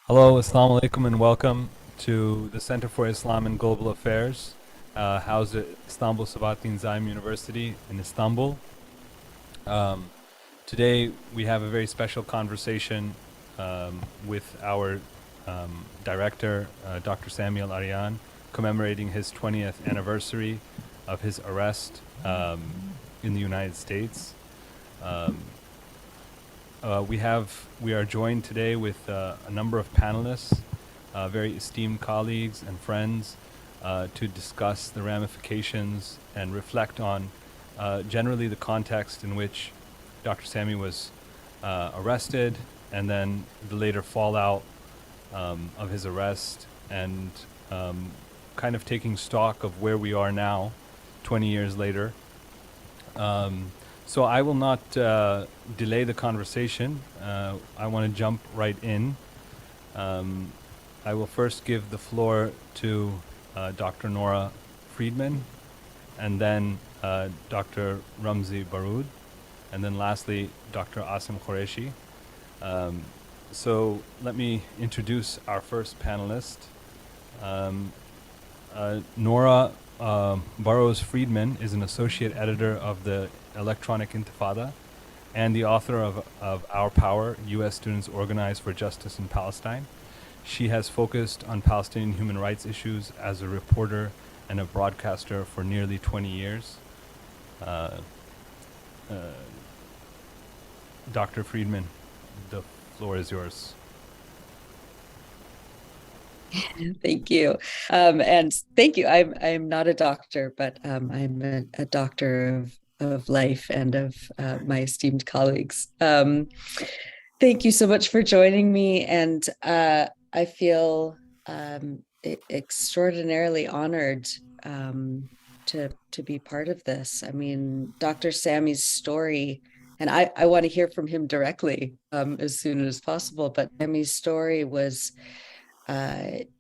Hello, Assalamu alaikum, and welcome to the Center for Islam and Global Affairs, housed at Istanbul Sabahattin Zaim University in Istanbul. Um, Today, we have a very special conversation with our director, Dr. Sami Al-Arian, commemorating his 20th anniversary of his arrest in the United States. Um, we are joined today with a number of panelists, very esteemed colleagues and friends, to discuss the ramifications and reflect on generally the context in which Dr. Sami was arrested, and then the later fallout of his arrest, and kind of taking stock of where we are now, 20 years later. So I will not delay the conversation. I want to jump right in. Um, I will first give the floor to Dr. Nora Friedman, and then Dr. Ramzy Baroud, and then lastly Dr. Asim Qureshi. Um, so let me introduce our first panelist. Um, Nora Barrows Friedman is an associate editor of the Electronic Intifada and the author of Our Power, U.S. Students Organized for Justice in Palestine. She has focused on Palestinian human rights issues as a reporter and a broadcaster for nearly 20 years. Uh, uh, Dr. Friedman, the floor is yours. Thank you. And thank you. I'm not a doctor, but I'm a doctor of life and of my esteemed colleagues. Thank you so much for joining me. And I feel extraordinarily honored to be part of this. I mean, Dr. Sami's story, and I want to hear from him directly as soon as possible, but Sami's story was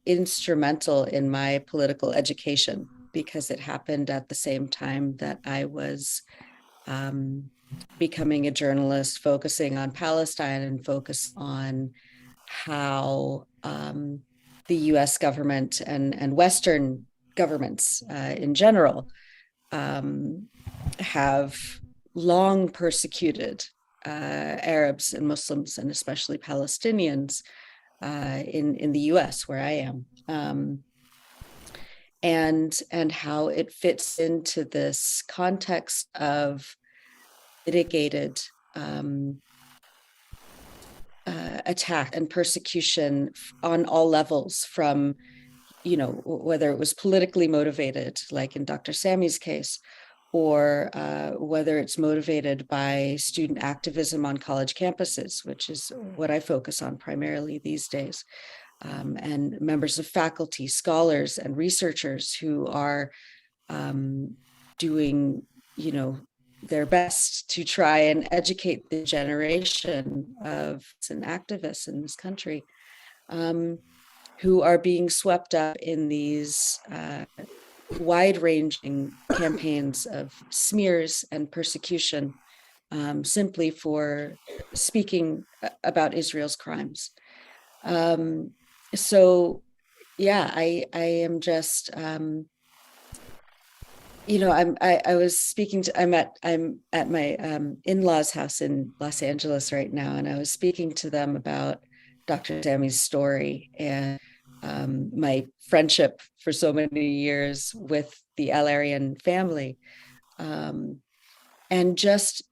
instrumental in my political education because it happened at the same time that I was um, becoming a journalist, focusing on Palestine and focus on how the US government and Western governments in general have long persecuted Arabs and Muslims, and especially Palestinians, in the U.S. where I am, and how it fits into this context of mitigated attack and persecution on all levels, from whether it was politically motivated, like in Dr. Sami's case, or whether it's motivated by student activism on college campuses, which is what I focus on primarily these days. And members of faculty, scholars, and researchers who are doing, their best to try and educate the generation of activists in this country, who are being swept up in these wide-ranging campaigns of smears and persecution, simply for speaking about Israel's crimes. So yeah, I am just I was speaking to I'm at my in-laws house in Los Angeles right now, and I was speaking to them about Dr. Sami's story and my friendship for so many years with the Al-Arian family, um, and just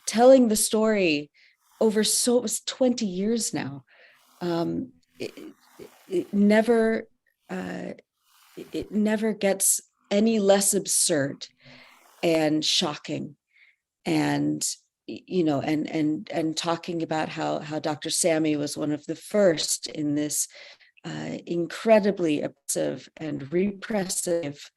telling the story over, so it was 20 years now. um, it, it never uh, it never gets any less absurd and shocking, and and talking about how Dr. Sami was one of the first in this incredibly oppressive and repressive,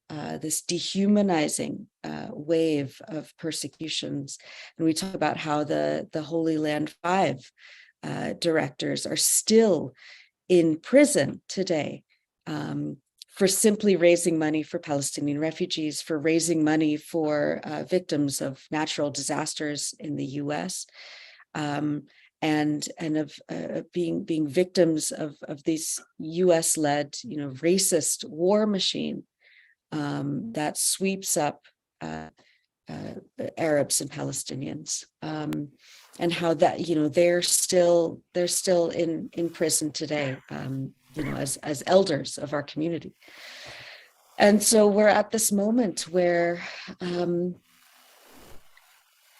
this dehumanizing wave of persecutions. And we talk about how the Holy Land Five directors are still in prison today, for simply raising money for Palestinian refugees, for raising money for victims of natural disasters in the US, and of being victims of these U.S.-led, racist war machine that sweeps up Arabs and Palestinians, and how that they're still in prison today, as elders of our community. And so we're at this moment where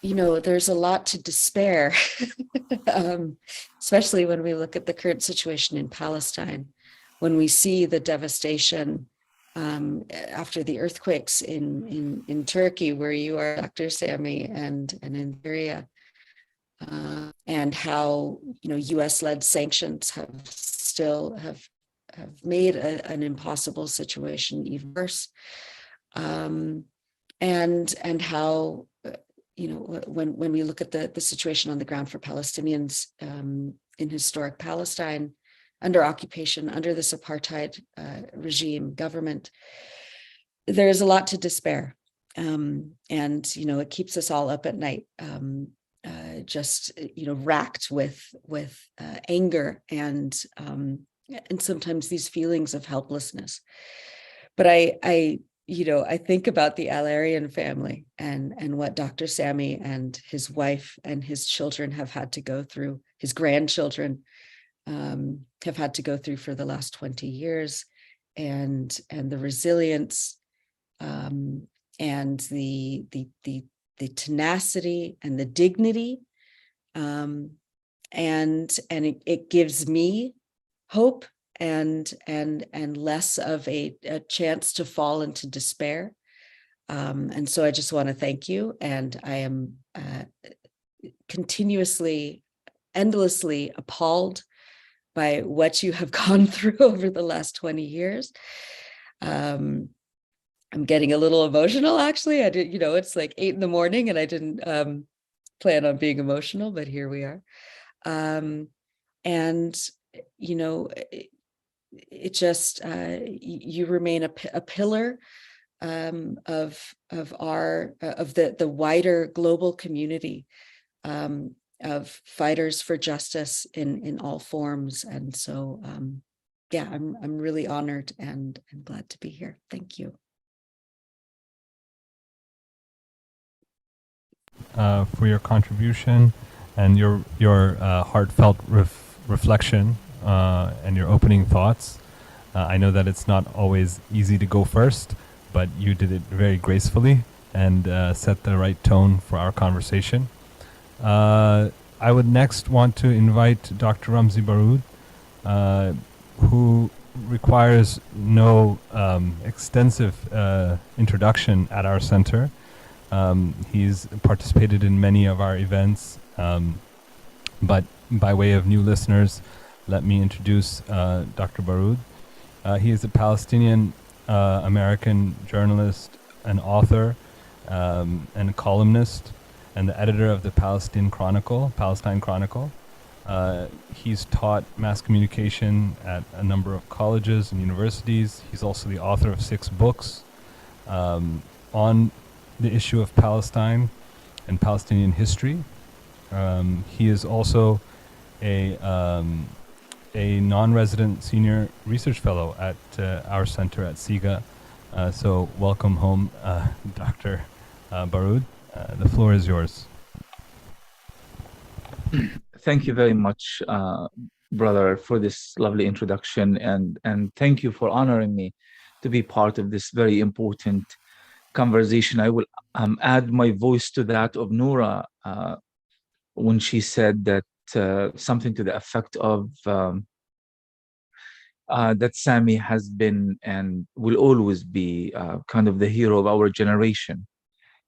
there's a lot to despair, especially when we look at the current situation in Palestine, when we see the devastation after the earthquakes in Turkey, where you are, Dr. Sami, and in Syria, and how U.S.-led sanctions have made an impossible situation even worse, and how when we look at the situation on the ground for Palestinians in historic Palestine, under occupation, under this apartheid regime government, there's a lot to despair. And, it keeps us all up at night, just, racked with anger and sometimes these feelings of helplessness. But I think about the Al-Arian family and what Dr. Sami and his wife and his children have had to go through, his grandchildren have had to go through for the last 20 years, and the resilience and the tenacity and the dignity, and it gives me hope and less of a chance to fall into despair. And so I just want to thank you, and I am continuously, endlessly appalled by what you have gone through over the last 20 years. I'm getting a little emotional, actually. I did, it's like 8 a.m. and I didn't plan on being emotional, but here we are. And, it just, you remain a pillar of the wider global community, of fighters for justice in all forms. And so, I'm really honored and glad to be here. Thank you. For your contribution and your heartfelt reflection and your opening thoughts. I know that it's not always easy to go first, but you did it very gracefully and set the right tone for our conversation. I would next want to invite Dr. Ramzy Baroud, who requires no extensive introduction at our center. He's participated in many of our events, but by way of new listeners, let me introduce Dr. Baroud. He is a Palestinian American journalist, an author, and a columnist, and the editor of the Palestine Chronicle. He's taught mass communication at a number of colleges and universities. He's also the author of 6 books on the issue of Palestine and Palestinian history. He is also a non-resident senior research fellow at our center at SIGA. So welcome home, Dr. Baroud. The floor is yours. Thank you very much, brother, for this lovely introduction, and thank you for honoring me to be part of this very important conversation. I will add my voice to that of Nora when she said that something to the effect of that Sami has been and will always be kind of the hero of our generation.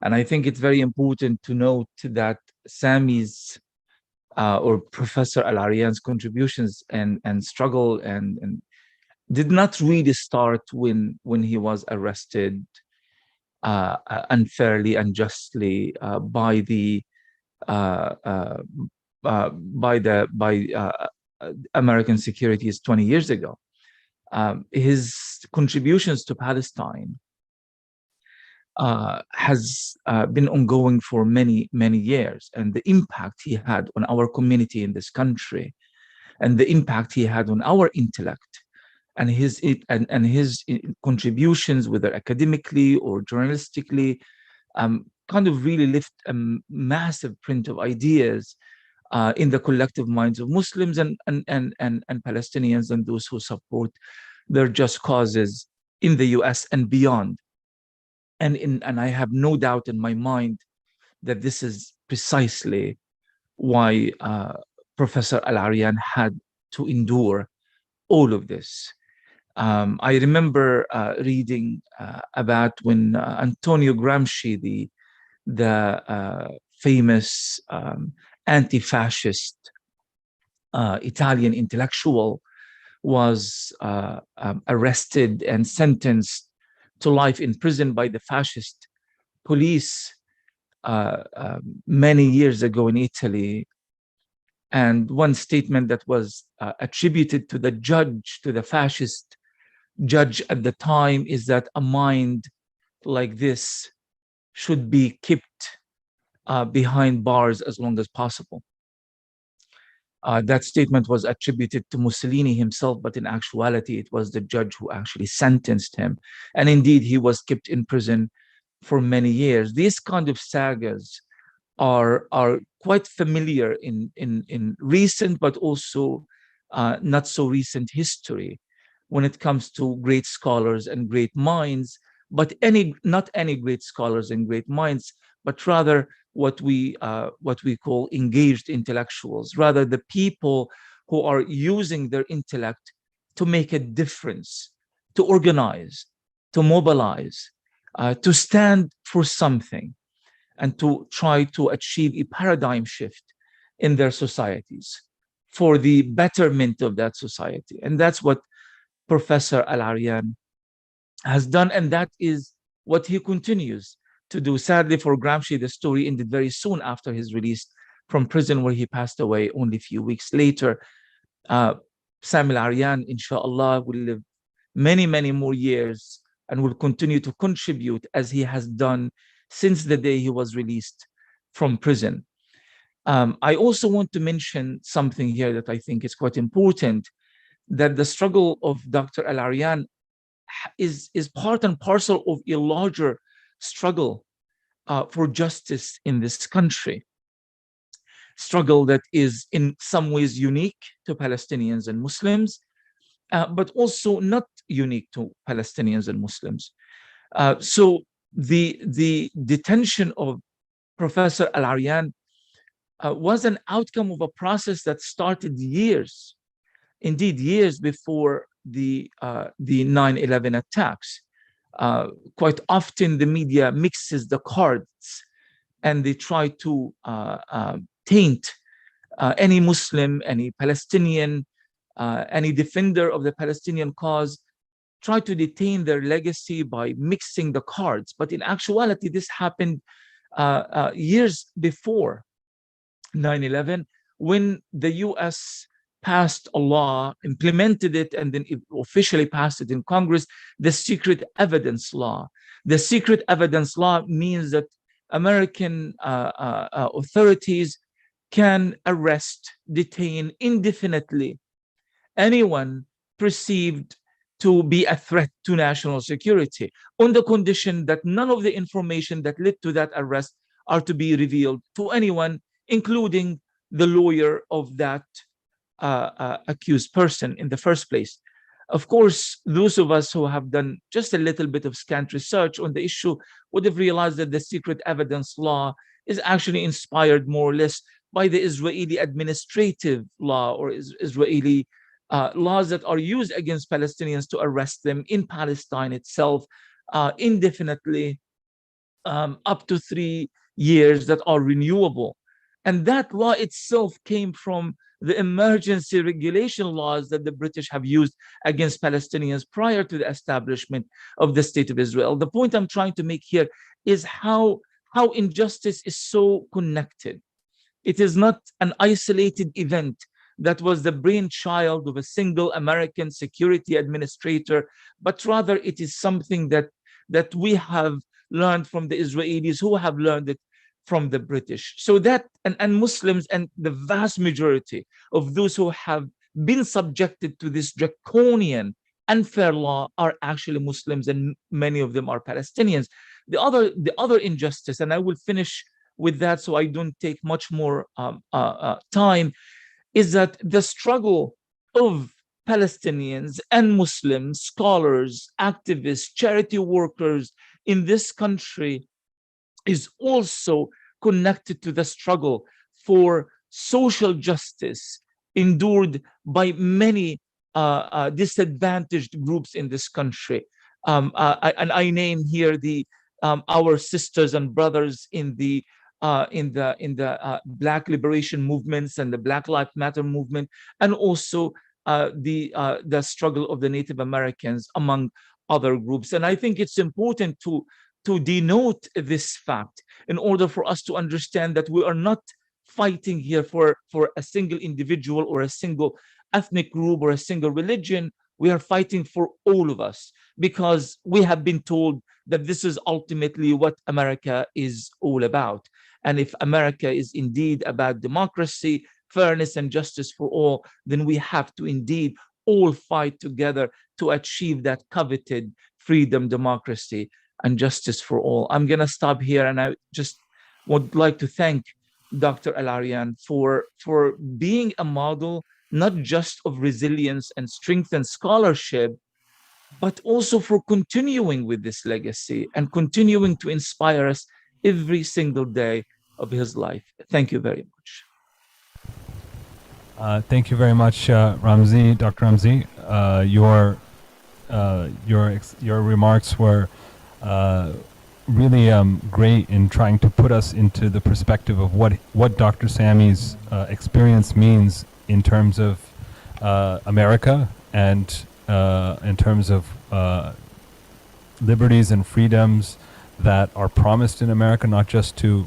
And I think it's very important to note that Sami's or Professor Al-Arian's contributions and struggle and did not really start when he was arrested unfairly, unjustly by American securities 20 years ago. His contributions to Palestine has been ongoing for many, many years, and the impact he had on our community in this country, and the impact he had on our intellect, and his contributions, whether academically or journalistically, kind of really left a massive print of ideas in the collective minds of Muslims and Palestinians and those who support their just causes in the US and beyond. And I have no doubt in my mind that this is precisely why Professor Al-Arian had to endure all of this. I remember reading about when Antonio Gramsci, the famous anti-fascist Italian intellectual, was arrested and sentenced to life in prison by the fascist police many years ago in Italy. And one statement that was attributed to the judge, to the fascist judge at the time, is that a mind like this should be kept behind bars as long as possible. That statement was attributed to Mussolini himself, but in actuality, it was the judge who actually sentenced him. And indeed, he was kept in prison for many years. These kind of sagas are quite familiar in recent, but also not so recent history when it comes to great scholars and great minds, but not any great scholars and great minds, but rather what we call engaged intellectuals, rather the people who are using their intellect to make a difference, to organize, to mobilize, to stand for something, and to try to achieve a paradigm shift in their societies for the betterment of that society. And that's what Professor Al-Arian has done, and that is what he continues to do. Sadly for Gramsci, the story ended very soon after his release from prison, where he passed away only a few weeks later. Sami Al-Arian, inshallah, will live many, many more years and will continue to contribute as he has done since the day he was released from prison. I also want to mention something here that I think is quite important, that the struggle of Dr. Al-Arian is part and parcel of a larger struggle for justice in this country. Struggle that is in some ways unique to Palestinians and Muslims, but also not unique to Palestinians and Muslims. So the detention of Professor Al-Arian was an outcome of a process that started years, indeed years before the 9/11 attacks. Quite often the media mixes the cards and they try to taint any Muslim, any Palestinian, any defender of the Palestinian cause, try to detain their legacy by mixing the cards. But in actuality, this happened years before 9/11, when the US passed a law, implemented it, and then officially passed it in Congress, the secret evidence law. The secret evidence law means that American authorities can arrest, detain indefinitely anyone perceived to be a threat to national security, on the condition that none of the information that led to that arrest are to be revealed to anyone, including the lawyer of that accused person in the first place. Of course, those of us who have done just a little bit of scant research on the issue would have realized that the secret evidence law is actually inspired more or less by the Israeli administrative law, or Israeli laws that are used against Palestinians to arrest them in Palestine itself indefinitely, up to 3 years, that are renewable. And that law itself came from the emergency regulation laws that the British have used against Palestinians prior to the establishment of the State of Israel. The point I'm trying to make here is how injustice is so connected. It is not an isolated event that was the brainchild of a single American security administrator, but rather it is something that we have learned from the Israelis, who have learned it from the British. So that, and Muslims, and the vast majority of those who have been subjected to this draconian, unfair law are actually Muslims, and many of them are Palestinians. The other injustice, and I will finish with that so I don't take much more time, is that the struggle of Palestinians and Muslims, scholars, activists, charity workers in this country is also connected to the struggle for social justice endured by many disadvantaged groups in this country. And I name here the our sisters and brothers in the Black liberation movements and the Black Lives Matter movement, and also the struggle of the Native Americans, among other groups. And I think it's important to denote this fact in order for us to understand that we are not fighting here for a single individual or a single ethnic group or a single religion. We are fighting for all of us, because we have been told that this is ultimately what America is all about. And if America is indeed about democracy, fairness, and justice for all, then we have to indeed all fight together to achieve that coveted freedom, democracy, and justice for all. I'm going to stop here, and I just would like to thank Dr. Al-Arian for being a model, not just of resilience and strength and scholarship, but also for continuing with this legacy and continuing to inspire us every single day of his life. Thank you very much. Thank you very much, Ramzy, Dr. Ramzy. Your remarks were really great in trying to put us into the perspective of what Dr. Sami's experience means in terms of America, and in terms of liberties and freedoms that are promised in America, not just to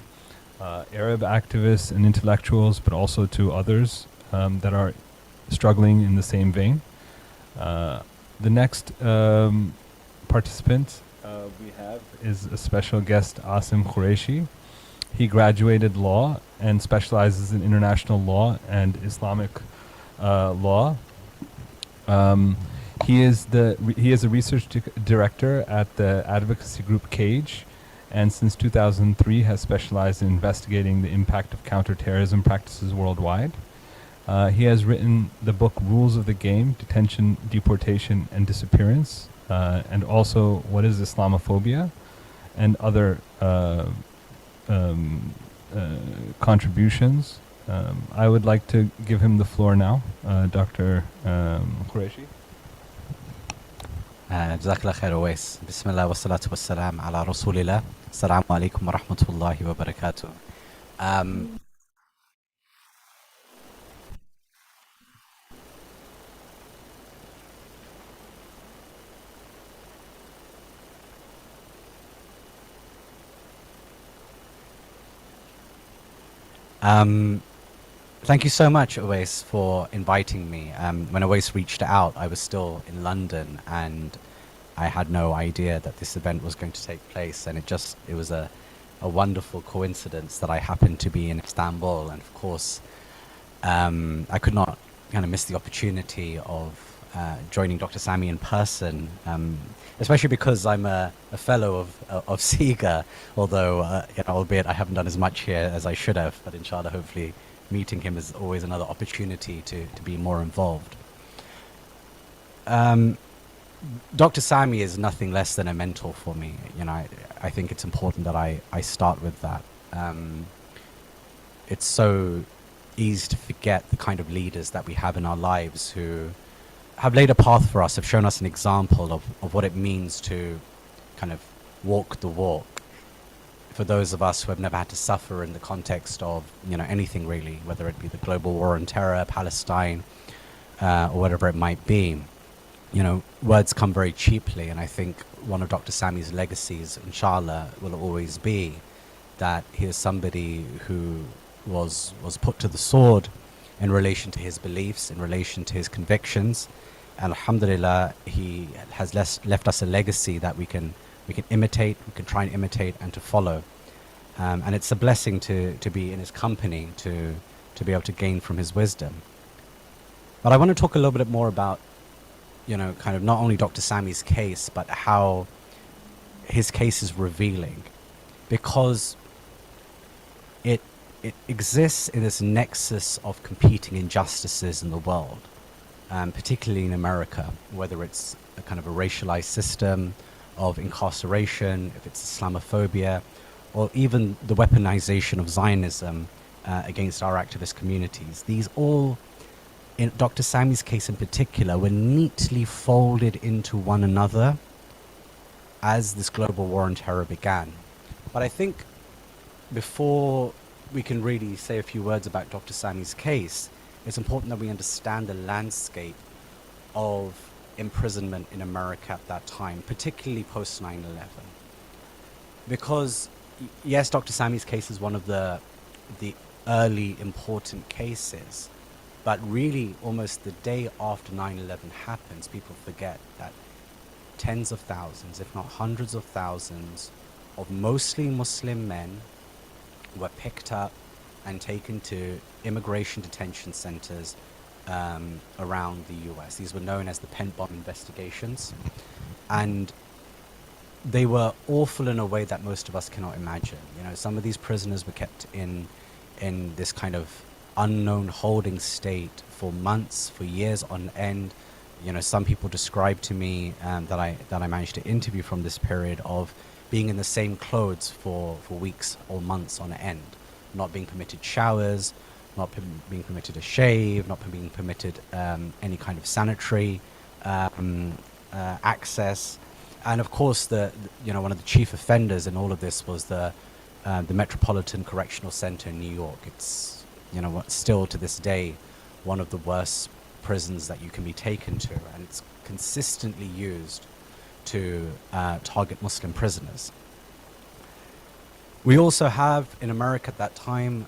Arab activists and intellectuals, but also to others that are struggling in the same vein. The next participant we have is a special guest, Asim Qureshi. He graduated law and specializes in international law and Islamic law. He is a research director at the advocacy group CAGE, and since 2003 has specialized in investigating the impact of counterterrorism practices worldwide. He has written the book Rules of the Game: Detention, Deportation, and Disappearance, and also What is Islamophobia, and other contributions. I would like to give him the floor now, Dr. Qureshi. جزاك الله خير أويس. بسم الله والصلاة والسلام على رسول الله. السلام عليكم ورحمة الله وبركاته. Thank you so much, Awais, for inviting me. When Awais reached out, I was still in London, and I had no idea that this event was going to take place. And it was a wonderful coincidence that I happened to be in Istanbul. And of course, I could not kind of miss the opportunity of joining Dr. Sami in person, especially because I'm a fellow of SIGA, although, albeit I haven't done as much here as I should have, but inshallah, hopefully, meeting him is always another opportunity to be more involved. Dr. Sami is nothing less than a mentor for me. I think it's important that I start with that. It's so easy to forget the kind of leaders that we have in our lives who have laid a path for us, have shown us an example of what it means to kind of walk the walk. For those of us who have never had to suffer in the context of anything really, whether it be the global war on terror, Palestine, or whatever it might be, words come very cheaply. And I think one of Dr. Sami's legacies, inshallah, will always be that he is somebody who was put to the sword in relation to his beliefs, in relation to his convictions. And alhamdulillah, he has left us a legacy that we can We can imitate, we can try and imitate and to follow. And it's a blessing to be in his company, to be able to gain from his wisdom. But I want to talk a little bit more about, kind of not only Dr. Sami's case, but how his case is revealing. Because it exists in this nexus of competing injustices in the world, particularly in America, whether it's a kind of a racialized system of incarceration, if it's Islamophobia, or even the weaponization of Zionism against our activist communities. These all, in Dr. Sami's case in particular, were neatly folded into one another as this global war on terror began. But I think before we can really say a few words about Dr. Sami's case, it's important that we understand the landscape of imprisonment in America at that time, particularly post 9/11. Because yes, Dr. Sami's case is one of the early important cases, but really almost the day after 9/11 happens, people forget that tens of thousands, if not hundreds of thousands, of mostly Muslim men were picked up and taken to immigration detention centers around the US. These were known as the Pent Bomb investigations. And they were awful in a way that most of us cannot imagine. Some of these prisoners were kept in this kind of unknown holding state for months, for years on end. Some people described to me that I managed to interview from this period of being in the same clothes for weeks or months on end, not being permitted showers, not being permitted a shave, not being permitted any kind of sanitary access. And of course, one of the chief offenders in all of this was the Metropolitan Correctional Center in New York. It's still to this day one of the worst prisons that you can be taken to, and it's consistently used to target Muslim prisoners. We also have in America at that time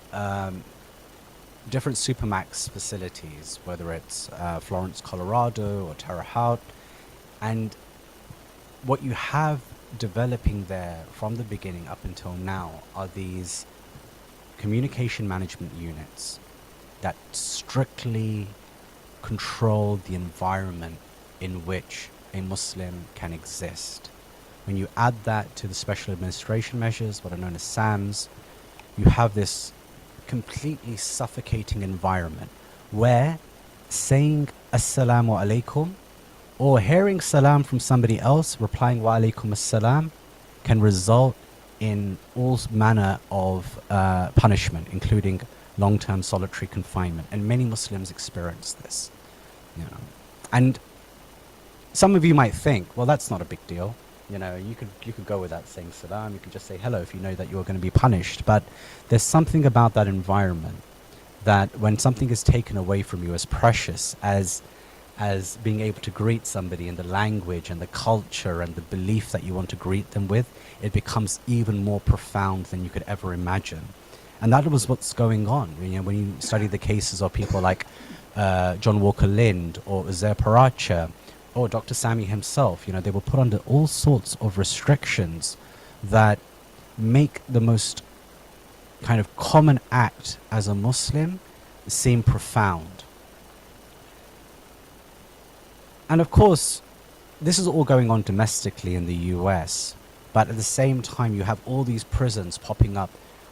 different supermax facilities, whether it's Florence, Colorado, or Terre Haute, and what you have developing there from the beginning up until now are these communication management units that strictly control the environment in which a Muslim can exist. When you add that to the special administration measures, what are known as SAMs, you have this completely suffocating environment where saying Assalamu alaikum or hearing salam from somebody else replying wa alaikum assalam can result in all manner of punishment, including long-term solitary confinement, and many Muslims experience this. And some of you might think, well, that's not a big deal. You could go without saying salam. You could just say hello if you know that you're going to be punished. But there's something about that environment that when something is taken away from you as precious as being able to greet somebody in the language and the culture and the belief that you want to greet them with, it becomes even more profound than you could ever imagine. And that was what's going on. When you study the cases of people like John Walker Lind or Uzair Paracha or Dr. Sami himself, they were put under all sorts of restrictions that make the most kind of common act as a Muslim seem profound. And of course, this is all going on domestically in the US, but at the same time, you have all these prisons popping up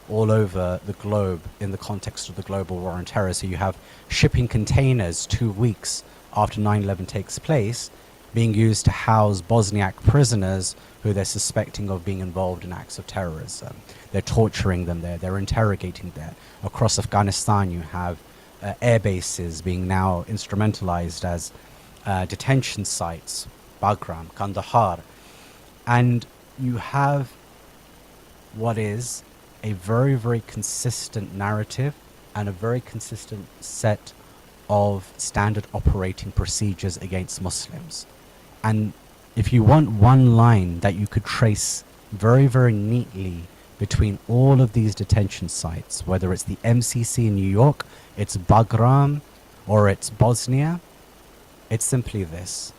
all over the globe in the context of the global war on terror. So you have shipping containers 2 weeks after 9/11 takes place being used to house Bosniak prisoners who they're suspecting of being involved in acts of terrorism. They're torturing them there, they're interrogating there. Across Afghanistan, you have air bases being now instrumentalized as detention sites, Bagram, Kandahar. And you have what is a very, very consistent narrative and a very consistent set of standard operating procedures against Muslims. And if you want one line that you could trace very, very neatly between all of these detention sites, whether it's the MCC in New York, it's Bagram, or it's Bosnia, it's simply this.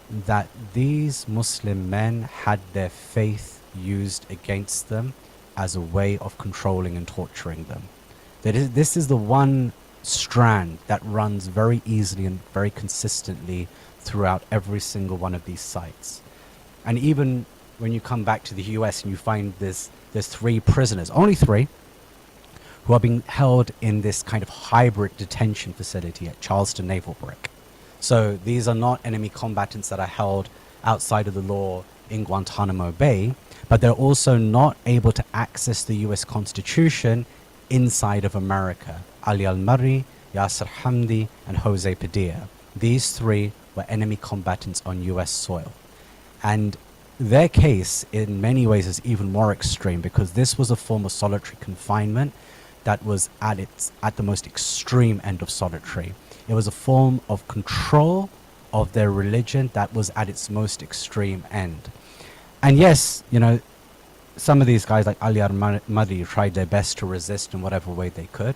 that these Muslim men had their faith used against them as a way of controlling and torturing them. This is the one strand that runs very easily and very consistently throughout every single one of these sites. And even when you come back to the US and you find there's 3 prisoners, only 3, who are being held in this kind of hybrid detention facility at Charleston Naval Brick. So these are not enemy combatants that are held outside of the law in Guantanamo Bay, but they're also not able to access the US Constitution inside of America. Ali al-Marri, Yasser Hamdi, and Jose Padilla. These 3 were enemy combatants on US soil. And their case in many ways is even more extreme, because this was a form of solitary confinement that was at the most extreme end of solitary. It was a form of control of their religion that was at its most extreme end. And yes, you know, some of these guys like Ali al-Mahdi tried their best to resist in whatever way they could.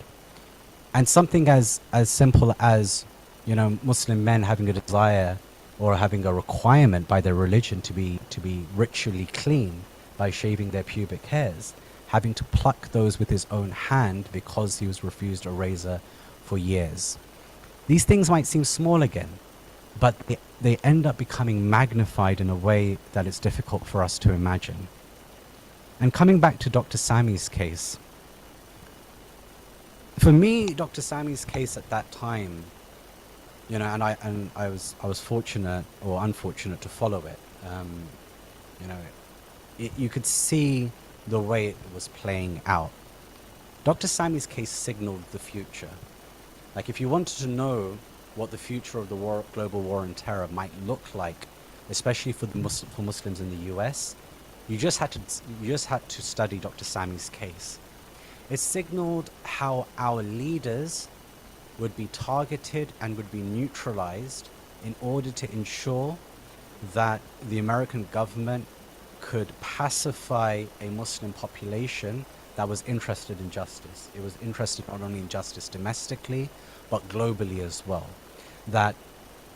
And something as simple as, you know, Muslim men having a desire or having a requirement by their religion to be ritually clean by shaving their pubic hairs, having to pluck those with his own hand because he was refused a razor for years. These things might seem small again, but they end up becoming magnified in a way that it's difficult for us to imagine. And coming back to Dr. Sami's case, for me, Dr. Sami's case at that time, you know, and I was fortunate or unfortunate to follow it. You know, you could see the way it was playing out. Dr. Sami's case signaled the future. Like, if you wanted to know what the future of the global war on terror might look like, especially for Muslims in the US, you just had to study Dr. Sami's case. It signaled how our leaders would be targeted and would be neutralized in order to ensure that the American government could pacify a Muslim population that was interested in justice. It was interested not only in justice domestically, but globally as well. That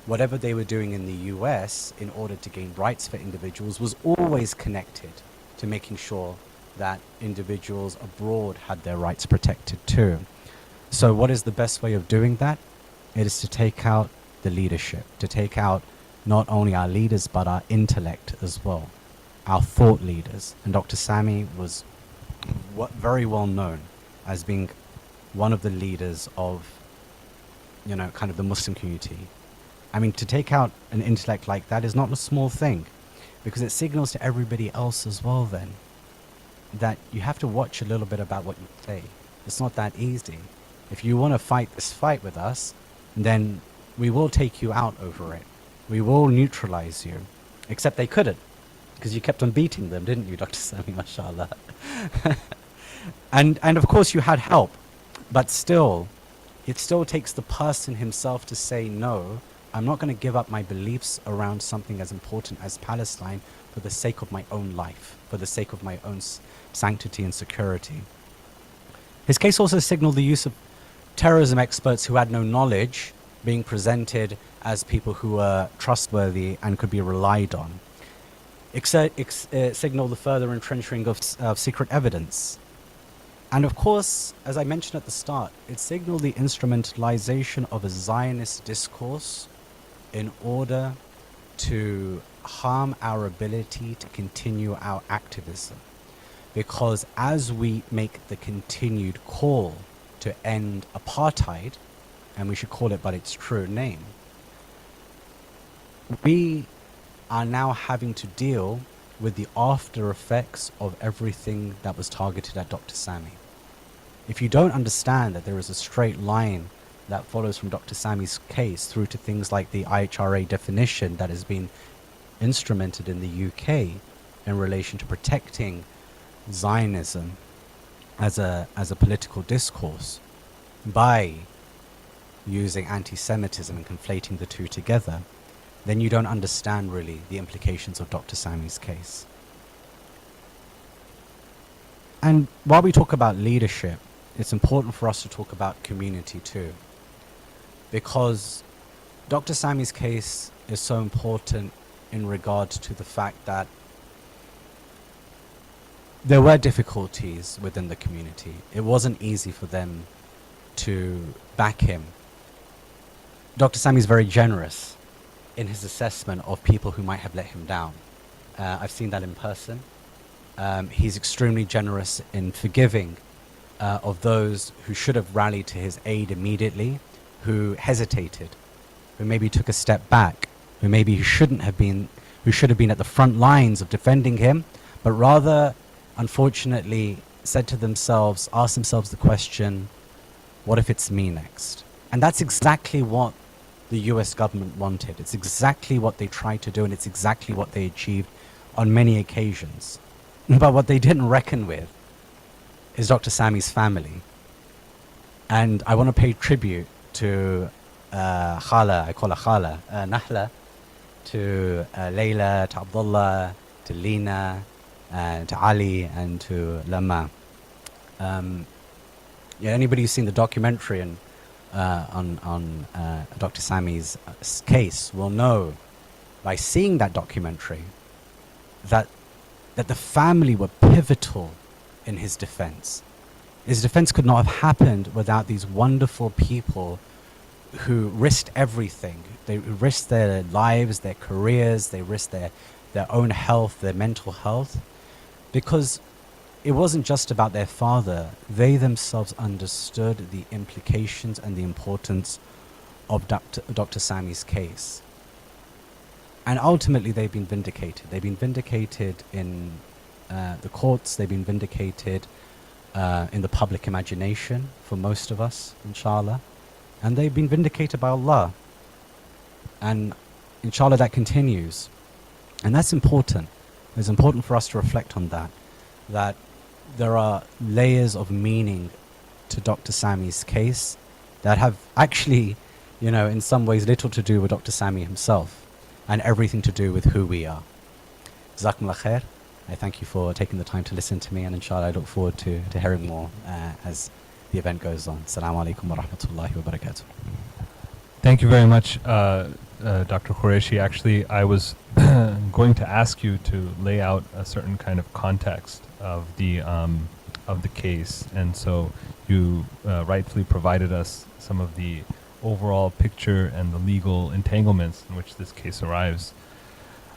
whatever they were doing in the US in order to gain rights for individuals was always connected to making sure that individuals abroad had their rights protected too. So what is the best way of doing that? It is to take out the leadership, to take out not only our leaders, but our intellect as well, our thought leaders. And Dr. Sami was very well known as being one of the leaders of, you know, kind of the Muslim community. I mean, to take out an intellect like that is not a small thing, because it signals to everybody else as well then that you have to watch a little bit about what you say. It's not that easy. If you want to fight this fight with us, then we will take you out over it. We will neutralize you. Except they couldn't, because you kept on beating them, didn't you, Dr. Sami, mashallah? and of course you had help, but still, it still takes the person himself to say, no, I'm not going to give up my beliefs around something as important as Palestine for the sake of my own life, for the sake of my own sanctity and security. His case also signaled the use of terrorism experts who had no knowledge being presented as people who were trustworthy and could be relied on. It signaled the further entrenching of secret evidence. And of course, as I mentioned at the start, it signaled the instrumentalization of a Zionist discourse in order to harm our ability to continue our activism. Because as we make the continued call to end apartheid, and we should call it by its true name, we are now having to deal with the after effects of everything that was targeted at Dr. Sami. If you don't understand that there is a straight line that follows from Dr. Sami's case through to things like the IHRA definition that has been instrumented in the UK in relation to protecting Zionism as a political discourse by using anti-Semitism and conflating the two together, then you don't understand really the implications of Dr. Sami's case. And while we talk about leadership, it's important for us to talk about community too, because Dr. Sami's case is so important in regard to the fact that there were difficulties within the community. It wasn't easy for them to back him. Dr. Sami is very generous in his assessment of people who might have let him down. I've seen that in person. He's extremely generous in forgiving of those who should have rallied to his aid immediately, who hesitated, who maybe took a step back, who maybe shouldn't have been, who should have been at the front lines of defending him, but rather, unfortunately, said to themselves, asked themselves the question, what if it's me next? And that's exactly what the US government wanted. It's exactly what they tried to do, and it's exactly what they achieved on many occasions. But what they didn't reckon with is Dr. Sami's family. And I want to pay tribute to Khala, I call her Khala, Nahla, to Layla, to Abdullah, to Lina, to Ali, and to Lama. Anybody who's seen the documentary on Dr. Sami's case will know, by seeing that documentary, that the family were pivotal in his defense. His defense could not have happened without these wonderful people who risked everything. They risked their lives, their careers, they risked their own health, their mental health, because it wasn't just about their father. They themselves understood the implications and the importance of Dr. Sami's case. And ultimately, they've been vindicated. They've been vindicated in the courts. They've been vindicated in the public imagination for most of us, inshallah. And they've been vindicated by Allah. And inshallah, that continues. And that's important. It's important for us to reflect on that, that there are layers of meaning to Dr. Sami's case that have actually, in some ways little to do with Dr. Sami himself and everything to do with who we are. Jazakumullah khair. I thank you for taking the time to listen to me, and inshallah I look forward to hearing more as the event goes on. Assalamu alaikum wa rahmatullahi wa barakatuh. Thank you very much, Dr. Qureshi. Actually, I was going to ask you to lay out a certain kind of context of the case, and so you rightfully provided us some of the overall picture and the legal entanglements in which this case arrives.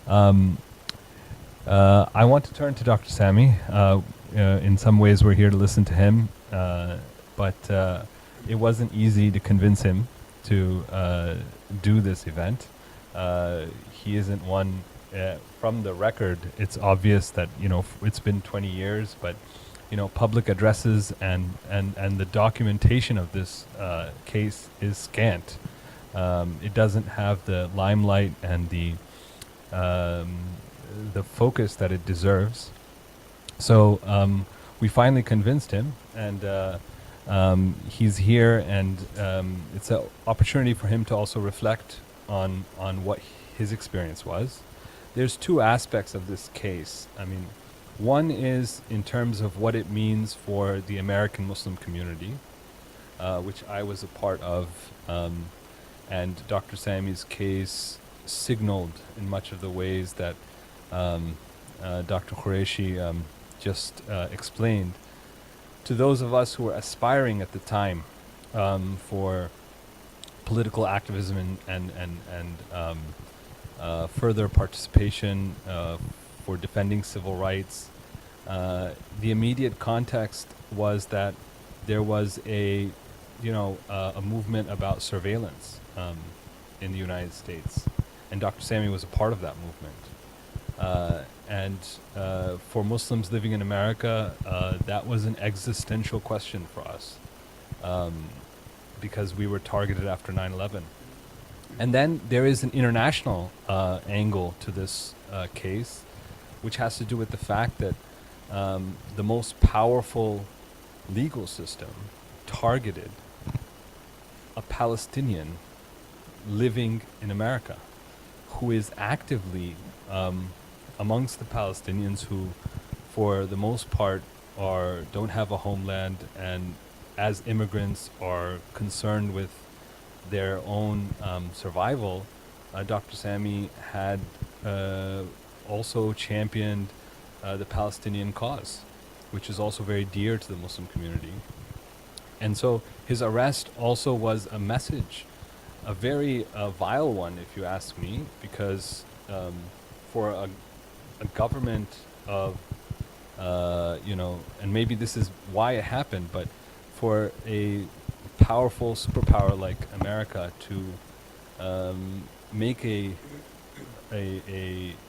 I want to turn to Dr. Sami. In some ways, we're here to listen to him, but it wasn't easy to convince him to do this event. He isn't one. From the record, it's obvious that it's been 20 years, but public addresses and the documentation of this case is scant. It doesn't have the limelight and the focus that it deserves. So we finally convinced him, and he's here, and it's an opportunity for him to also reflect on what his experience was. There's two aspects of this case. I mean, one is in terms of what it means for the American Muslim community, which I was a part of, and Dr. Sami's case signaled in much of the ways that Dr. Qureshi just explained to those of us who were aspiring at the time for political activism and further participation for defending civil rights. The immediate context was that there was a movement about surveillance in the United States, and Dr. Sami was a part of that movement. And for Muslims living in America, that was an existential question for us, because we were targeted after 9/11. And then there is an international angle to this case, which has to do with the fact that the most powerful legal system targeted a Palestinian living in America, who is actively amongst the Palestinians who, for the most part, don't have a homeland, and as immigrants are concerned with their own survival. Dr. Sami had also championed the Palestinian cause, which is also very dear to the Muslim community. And so his arrest also was a message, a very vile one, if you ask me, because for a government of, and maybe this is why it happened, but for a powerful superpower like America to make an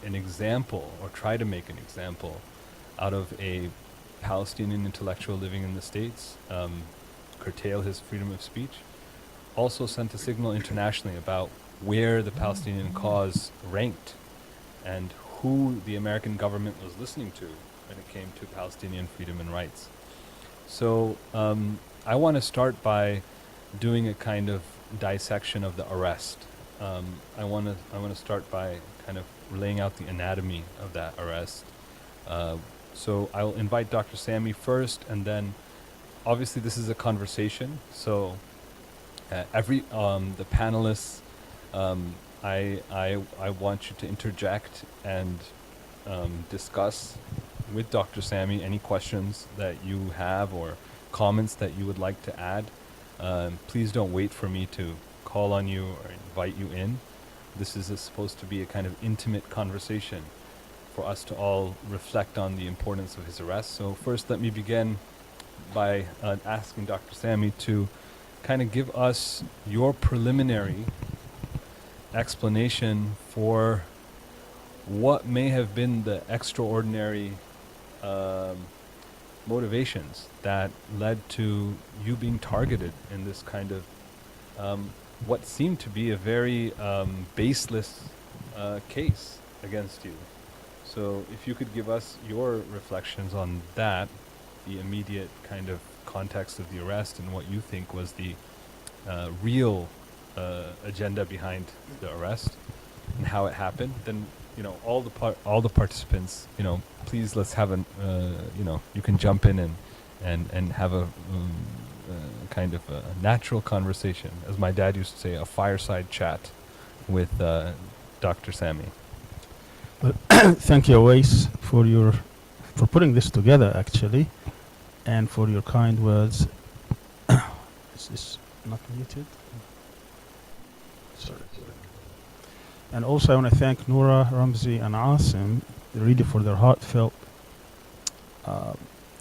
example, or try to make an example out of a Palestinian intellectual living in the States, curtail his freedom of speech, also sent a signal internationally about where the Palestinian cause ranked and who the American government was listening to when it came to Palestinian freedom and rights. So I want to start by doing a kind of dissection of the arrest. I want to start by kind of laying out the anatomy of that arrest. So I'll invite Dr. Sami first, and then obviously this is a conversation. So the panelists, I want you to interject and discuss with Dr. Sami any questions that you have or comments that you would like to add. Please don't wait for me to call on you or invite you in. This is supposed to be a kind of intimate conversation for us to all reflect on the importance of his arrest. So first, let me begin by asking Dr. Sami to kind of give us your preliminary explanation for what may have been the extraordinary motivations that led to you being targeted in this kind of what seemed to be a very baseless case against you. So if you could give us your reflections on that, the immediate kind of context of the arrest and what you think was the real agenda behind the arrest and how it happened, then all the participants, please let's have you can jump in and have a kind of a natural conversation, as my dad used to say, a fireside chat with Dr. Sami. Well, thank you, Awais, for putting this together, actually, and for your kind words. Is this not muted? Sorry. And also, I want to thank Nora, Ramzy, and Asim really for their heartfelt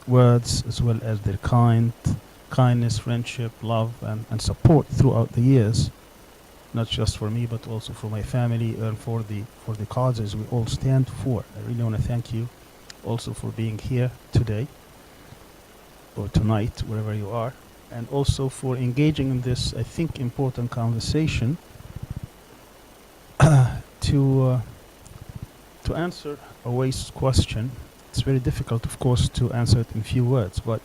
words, as well as their kindness, friendship, love, and support throughout the years. Not just for me, but also for my family and for the causes we all stand for. I really want to thank you also for being here today or tonight, wherever you are, and also for engaging in this, I think, important conversation to answer Awais' question. It's very difficult, of course, to answer it in few words, but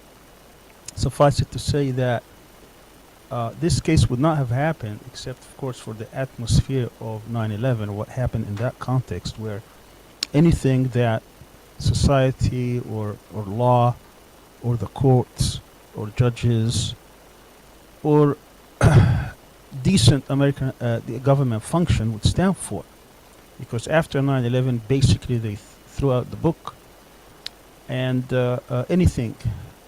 suffice it to say that this case would not have happened except, of course, for the atmosphere of 9/11, what happened in that context, where anything that society or law or the courts or judges or decent American the government function would stand for. Because after 9/11, basically they threw out the book, and anything,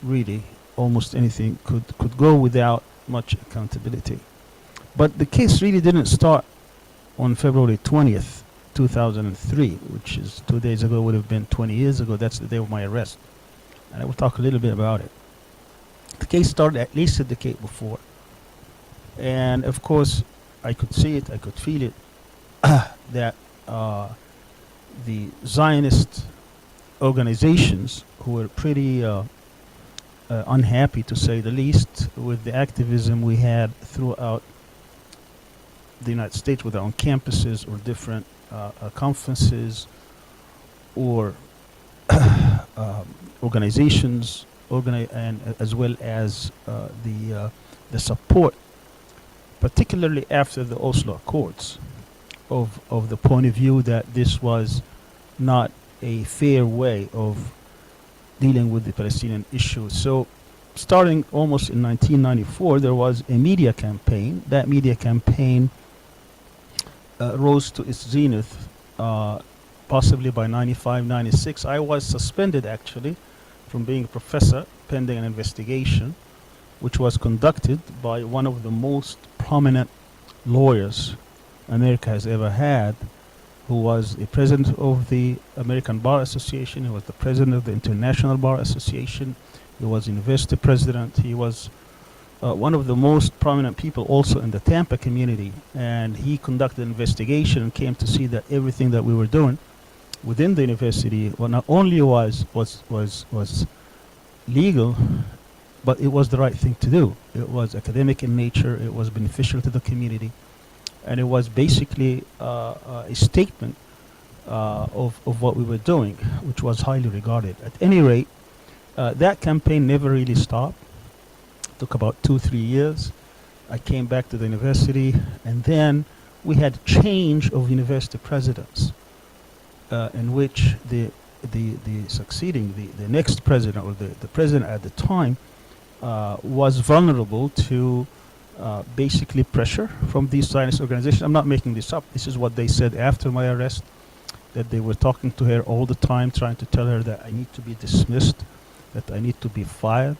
really, almost anything could go without much accountability. But the case really didn't start on February 20th, 2003, which is 2 days ago, would have been 20 years ago. That's the day of my arrest. And I will talk a little bit about it. The case started at least a decade before. And of course, I could see it, I could feel it, that the Zionist organizations, who were pretty unhappy, to say the least, with the activism we had throughout the United States, whether on campuses or different conferences or organizations, and as well as the support, particularly after the Oslo Accords, of the point of view that this was not a fair way of dealing with the Palestinian issue. So starting almost in 1994, there was a media campaign. That media campaign rose to its zenith possibly by 95, 96. I was suspended actually from being a professor pending an investigation which was conducted by one of the most prominent lawyers America has ever had, who was the president of the American Bar Association, he was the president of the International Bar Association, he was university president, he was one of the most prominent people also in the Tampa community, and he conducted an investigation and came to see that everything that we were doing within the university, well, not only was legal, but it was the right thing to do. It was academic in nature, it was beneficial to the community, and it was basically a statement of what we were doing, which was highly regarded. At any rate, that campaign never really stopped. It took about 2-3 years. I came back to the university, and then we had change of university presidents, in which the succeeding, the next president, or the president at the time, was vulnerable to basically pressure from these Zionist organizations. I'm not making this up. This is what they said after my arrest, that they were talking to her all the time, trying to tell her that I need to be dismissed, that I need to be fired.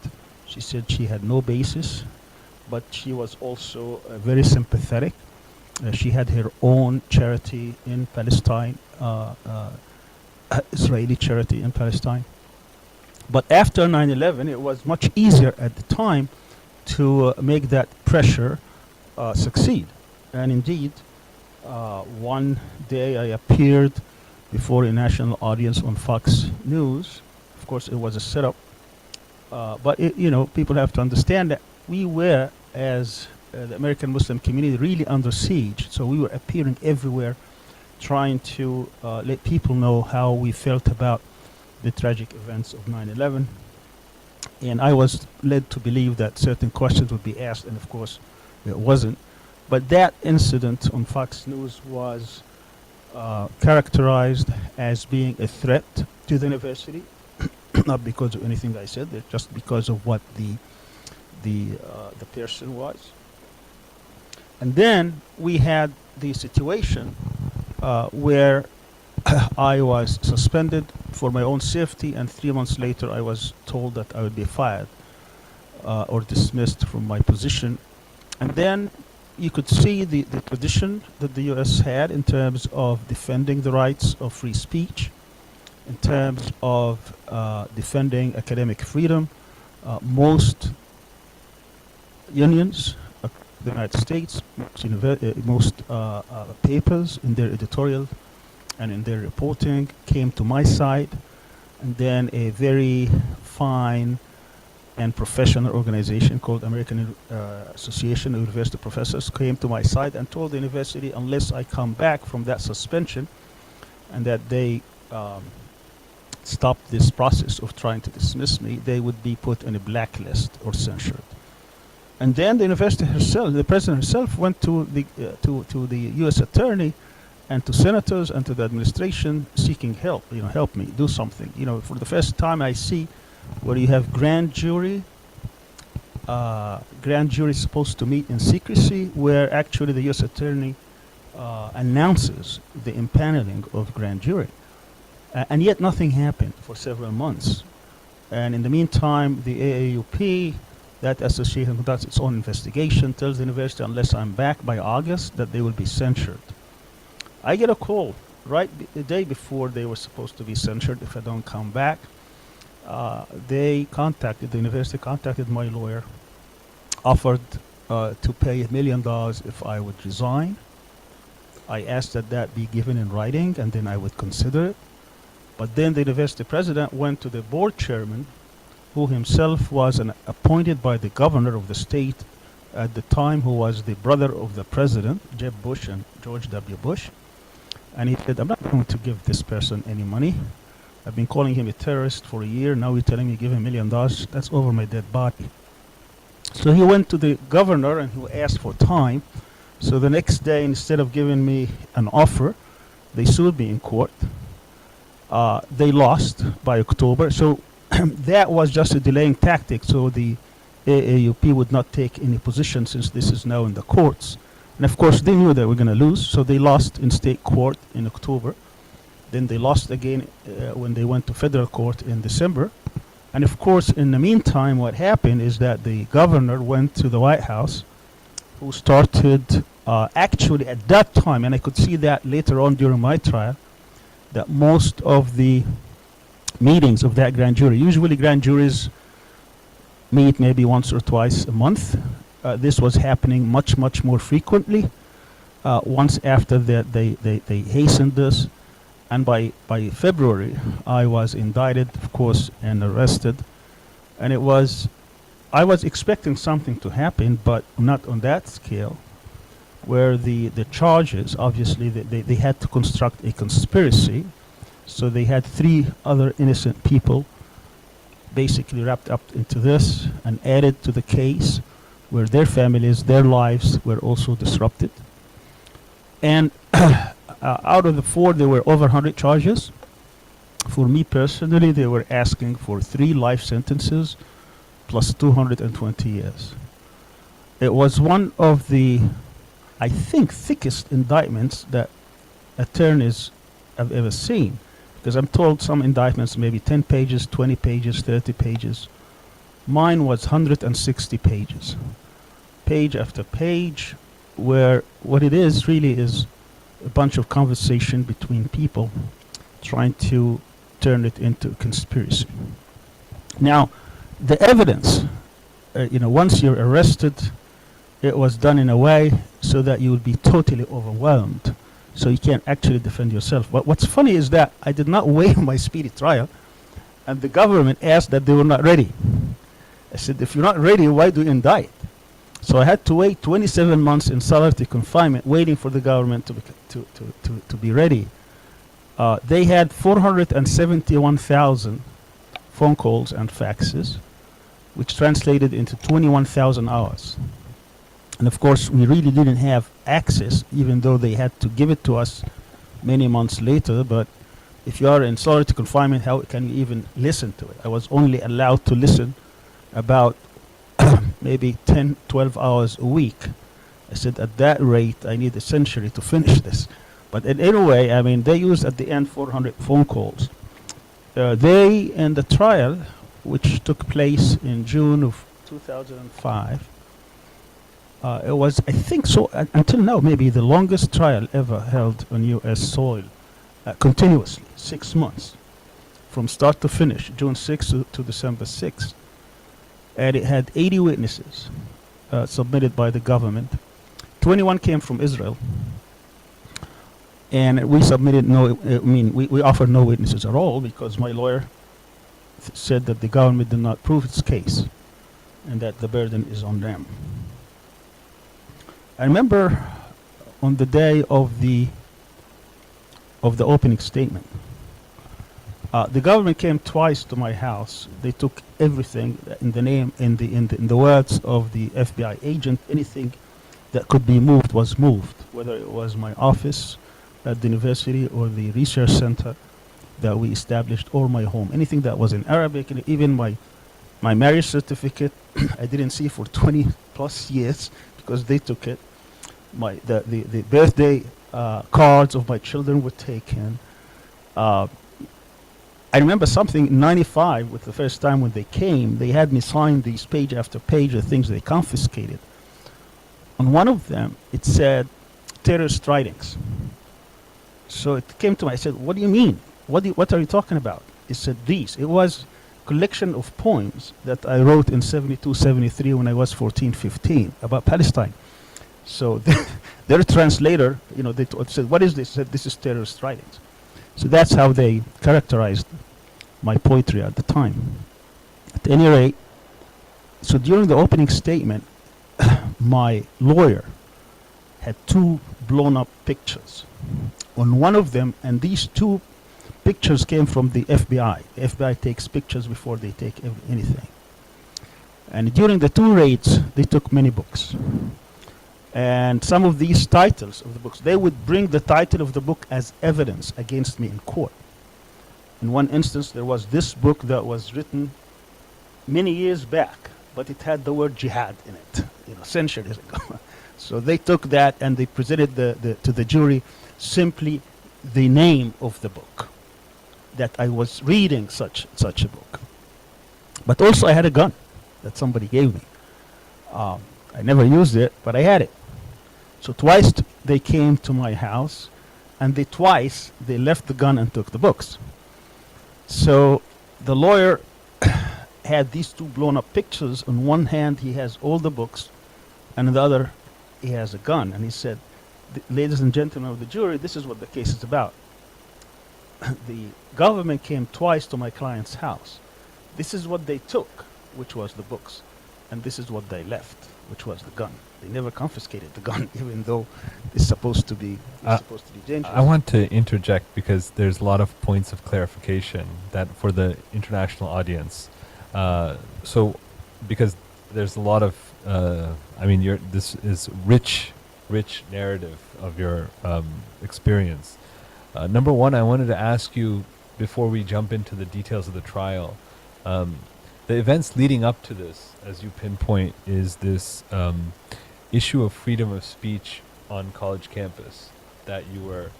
She said she had no basis, but she was also very sympathetic. She had her own charity in Palestine, Israeli charity in Palestine. But after 9/11, it was much easier at the time to make that pressure succeed. And indeed, one day I appeared before a national audience on Fox News. Of course, it was a setup. But people have to understand that we were, as the American Muslim community, really under siege. So we were appearing everywhere, trying to let people know how we felt about the tragic events of 9/11. And I was led to believe that certain questions would be asked, and of course it wasn't. But that incident on Fox News was characterized as being a threat to the university, not because of anything I said, just because of what the person was. And then we had the situation where I was suspended for my own safety, and 3 months later I was told that I would be fired or dismissed from my position. And then you could see the tradition that the US had in terms of defending the rights of free speech, in terms of defending academic freedom. Most unions of the United States, most papers in their editorial and in their reporting came to my side, and then a very fine and professional organization called American Association of University Professors came to my side and told the university, unless I come back from that suspension and that they stop this process of trying to dismiss me, they would be put on a blacklist or censured. And then the university herself, the president herself, went to the U.S. attorney and to senators and to the administration seeking help. Help me do something. For the first time I see where you have grand jury is supposed to meet in secrecy, where actually the U.S. attorney announces the impaneling of grand jury. And yet nothing happened for several months. And in the meantime, the AAUP, that association conducts its own investigation, tells the university unless I'm back by August that they will be censured. I get a call the day before they were supposed to be censured if I don't come back. The university contacted my lawyer, offered to pay $1 million if I would resign. I asked that be given in writing, and then I would consider it. But then the university president went to the board chairman, who himself was appointed by the governor of the state at the time, who was the brother of the president, Jeb Bush and George W. Bush. And he said, I'm not going to give this person any money. I've been calling him a terrorist for a year. Now you're telling me give him $1 million. That's over my dead body. So he went to the governor and he asked for time. So the next day, instead of giving me an offer, they sued me in court. They lost by October. So that was just a delaying tactic. So the AAUP would not take any position since this is now in the courts. And of course, they knew they were going to lose. So they lost in state court in October. Then they lost again when they went to federal court in December. And of course, in the meantime, what happened is that the governor went to the White House, who started actually at that time, and I could see that later on during my trial, that most of the meetings of that grand jury, usually grand juries meet maybe once or twice a month. This was happening much, much more frequently. Once after that, they hastened this. And by February, I was indicted, of course, and arrested. And I was expecting something to happen, but not on that scale, where the charges, obviously, they had to construct a conspiracy. So they had 3 other innocent people basically wrapped up into this and added to the case, where their families, their lives were also disrupted. And out of the 4, there were over 100 charges. For me personally, they were asking for 3 life sentences plus 220 years. It was one of the, I think, thickest indictments that attorneys have ever seen. Because I'm told some indictments maybe 10 pages, 20 pages, 30 pages. Mine was 160 pages. Page after page, where what it is really is a bunch of conversation between people trying to turn it into a conspiracy. Now, the evidence, once you're arrested, it was done in a way so that you would be totally overwhelmed, so you can't actually defend yourself. But what's funny is that I did not waive my speedy trial, and the government asked that they were not ready. I said, if you're not ready, why do you indict? So I had to wait 27 months in solitary confinement, waiting for the government to be ready. They had 471,000 phone calls and faxes, which translated into 21,000 hours. And of course, we really didn't have access, even though they had to give it to us many months later. But if you are in solitary confinement, how can you even listen to it? I was only allowed to listen about maybe 10, 12 hours a week. I said, at that rate, I need a century to finish this. But in any way, I mean, they used at the end 400 phone calls. They, in the trial, which took place in June of 2005, it was, I think so, until now, maybe the longest trial ever held on U.S. soil, continuously, 6 months, from start to finish, June 6th to December 6th. And it had 80 witnesses submitted by the government. 21 came from Israel. And we submitted we offered no witnesses at all, because my lawyer said that the government did not prove its case and that the burden is on them. I remember on the day of the opening statement, the government came twice to my house. They took everything in the words of the FBI agent. Anything that could be moved was moved, whether it was my office at the university or the research center that we established, or my home. Anything that was in Arabic, and even my marriage certificate, I didn't see for 20 plus years because they took it. The birthday cards of my children were taken. I remember something in 95, with the first time when they came, they had me sign these page after page of things they confiscated. On one of them, it said terrorist writings. So it came to me, I said, what do you mean? What are you talking about? It said these. It was a collection of poems that I wrote in 72, 73 when I was 14, 15 about Palestine. So their translator, they said, what is this? Said, this is terrorist writings. So that's how they characterized my poetry at the time. At any rate, so during the opening statement, my lawyer had 2 blown up pictures. On one of them, and these 2 pictures came from the FBI. The FBI takes pictures before they take anything. And during the 2 raids, they took many books. And some of these titles of the books, they would bring the title of the book as evidence against me in court. In one instance, there was this book that was written many years back, but it had the word jihad in it, centuries ago. So they took that and they presented to the jury simply the name of the book, that I was reading such a book. But also I had a gun that somebody gave me. I never used it, but I had it. So twice they came to my house, and twice they left the gun and took the books. So the lawyer had these two blown up pictures. On one hand, he has all the books, and on the other, he has a gun. And he said, ladies and gentlemen of the jury, this is what the case is about. The government came twice to my client's house. This is what they took, which was the books. And this is what they left, which was the gun. They never confiscated the gun, even though it's supposed to be dangerous. I want to interject because there's a lot of points of clarification that for the international audience. So, because there's a lot of, this is rich narrative of your experience. Number one, I wanted to ask you, before we jump into the details of the trial, the events leading up to this, as you pinpoint, is this issue of freedom of speech on college campus, that you were,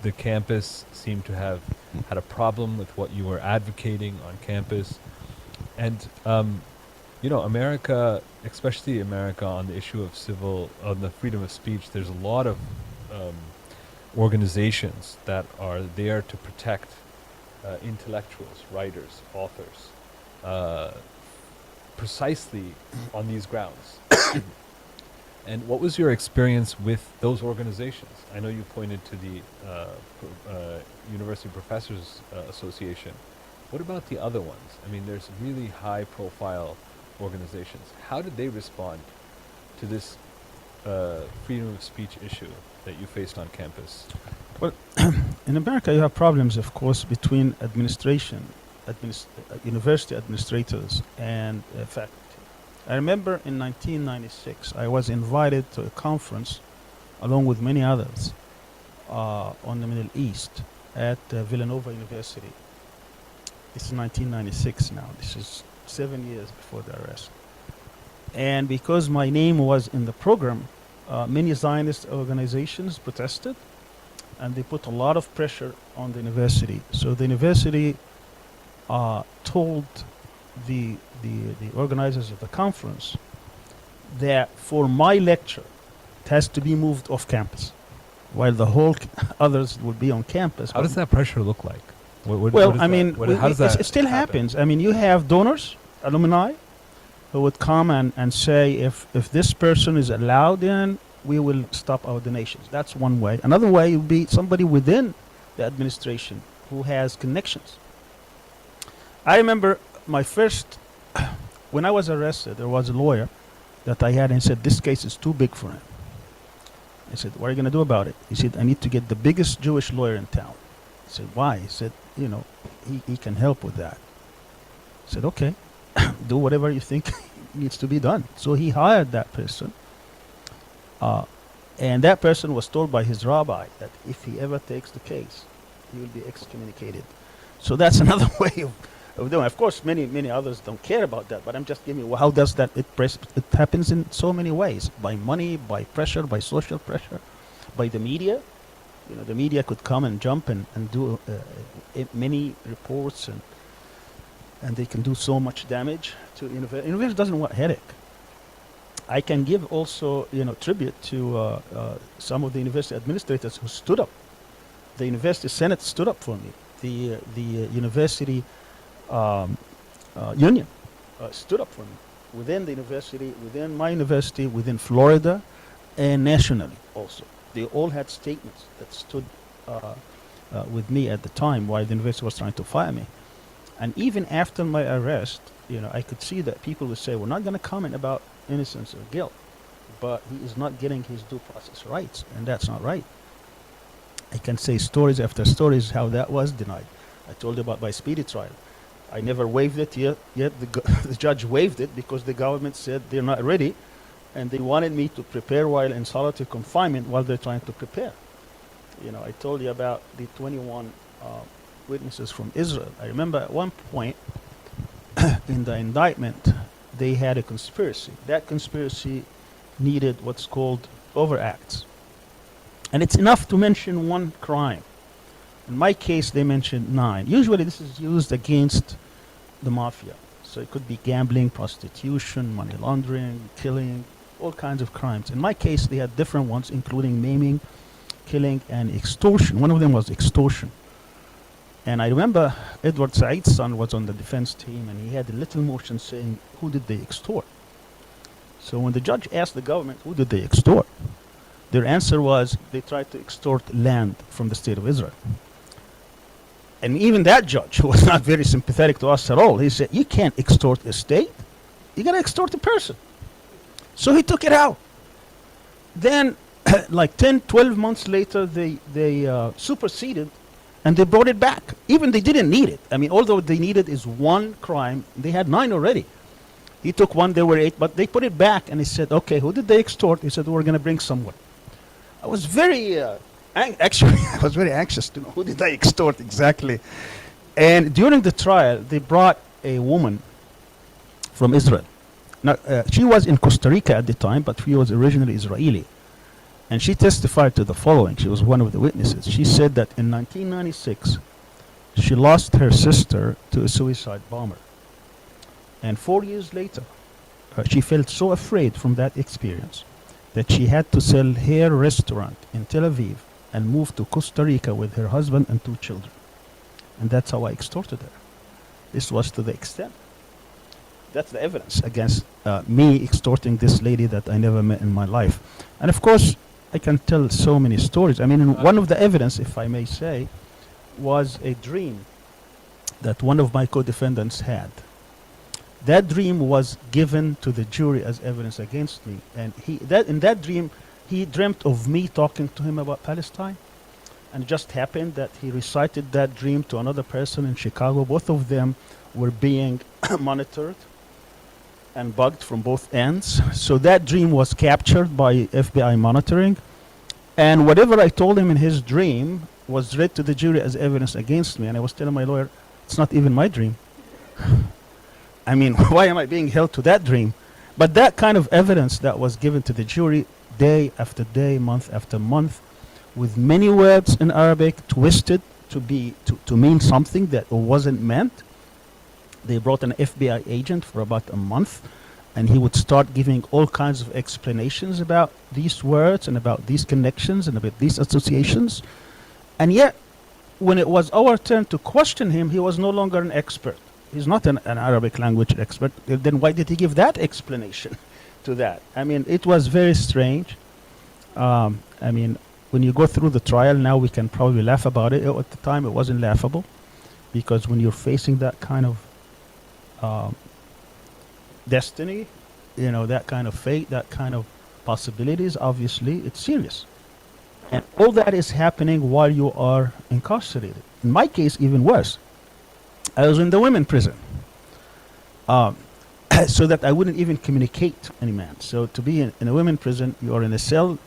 the campus seemed to have had a problem with what you were advocating on campus. And, America, especially America, on the issue of on the freedom of speech, there's a lot of organizations that are there to protect intellectuals, writers, authors, precisely on these grounds. And what was your experience with those organizations? I know you pointed to the University Professors Association. What about the other ones? I mean, there's really high-profile organizations. How did they respond to this freedom of speech issue that you faced on campus? Well, in America, you have problems, of course, between university administrators and faculty. I remember in 1996, I was invited to a conference, along with many others, on the Middle East at Villanova University. This is 1996 now. This is 7 years before the arrest. And because my name was in the program, many Zionist organizations protested, and they put a lot of pressure on the university. So the university told the organizers of the conference that for my lecture, it has to be moved off campus, while the whole others will be on campus. How does that pressure look like? It still happens. I mean, you have donors, alumni, who would come and say, if this person is allowed in, we will stop our donations. That's one way. Another way would be somebody within the administration who has connections. I remember when I was arrested, there was a lawyer that I had, and he said, this case is too big for him. I said, what are you going to do about it? He said, I need to get the biggest Jewish lawyer in town. I said, why? He said, he can help with that. I said, okay, do whatever you think needs to be done. So he hired that person. And that person was told by his rabbi that if he ever takes the case, he will be excommunicated. So that's another way of doing. Of course, many others don't care about that, but I'm just giving you how does that it happens in so many ways: by money, by pressure, by social pressure, by the media. The media could come and jump and do many reports, and they can do so much damage to university. University doesn't want headache. I can give also tribute to some of the university administrators who stood up. The university senate stood up for me. The university union stood up for me within the university, within my university, within Florida, and nationally also. They all had statements that stood with me at the time while the university was trying to fire me. And even after my arrest, I could see that people would say, we're not going to comment about innocence or guilt, but he is not getting his due process rights, and that's not right. I can say stories after stories how that was denied. I told you about my speedy trial. I never waived it yet the judge waived it because the government said they're not ready, and they wanted me to prepare while in solitary confinement while they're trying to prepare. I told you about the 21 witnesses from Israel. I remember at one point in the indictment, they had a conspiracy. That conspiracy needed what's called overacts. And it's enough to mention one crime. In my case, they mentioned 9. Usually this is used against the mafia. So it could be gambling, prostitution, money laundering, killing, all kinds of crimes. In my case, they had different ones, including maiming, killing, and extortion. One of them was extortion. And I remember Edward Said's son was on the defense team, and he had a little motion saying, who did they extort? So when the judge asked the government, who did they extort? Their answer was, they tried to extort land from the state of Israel. And even that judge, who was not very sympathetic to us at all, he said, you can't extort a state. You gotta extort a person. So he took it out. Then, like 10, 12 months later, they superseded and they brought it back. Even they didn't need it. I mean, although they needed is one crime, they had 9 already. He took 1, there were 8, but they put it back and he said, okay, who did they extort? He said, we're gonna bring someone. I was very, actually, I was very anxious to know who did they extort exactly. And during the trial, they brought a woman from Israel. Now, she was in Costa Rica at the time, but she was originally Israeli. And she testified to the following. She was one of the witnesses. She said that in 1996, she lost her sister to a suicide bomber. And 4 years later, she felt so afraid from that experience that she had to sell her restaurant in Tel Aviv and move to Costa Rica with her husband and 2 children. And that's how I extorted her. This was to the extent. That's the evidence against me extorting this lady that I never met in my life. And of course, I can tell so many stories. I mean, one of the evidence, if I may say, was a dream that one of my co-defendants had. That dream was given to the jury as evidence against me. And in that dream, he dreamt of me talking to him about Palestine. And it just happened that he recited that dream to another person in Chicago. Both of them were being monitored and bugged from both ends. So that dream was captured by FBI monitoring. And whatever I told him in his dream was read to the jury as evidence against me. And I was telling my lawyer, it's not even my dream. I mean, why am I being held to that dream? But that kind of evidence that was given to the jury day after day, month after month, with many words in Arabic twisted to mean something that wasn't meant. They brought an FBI agent for about a month, and he would start giving all kinds of explanations about these words and about these connections and about these associations. And yet, when it was our turn to question him, he was no longer an expert. He's not an Arabic language expert. Then why did he give that explanation to that? I mean, it was very strange. I mean, when you go through the trial, now we can probably laugh about it. At the time, it wasn't laughable, because when you're facing that kind of destiny, you know, that kind of fate, that kind of possibilities, obviously, it's serious. And all that is happening while you are incarcerated. In my case, even worse. I was in the women prison, so that I wouldn't even communicate to any man. So to be in a women prison, you are in a cell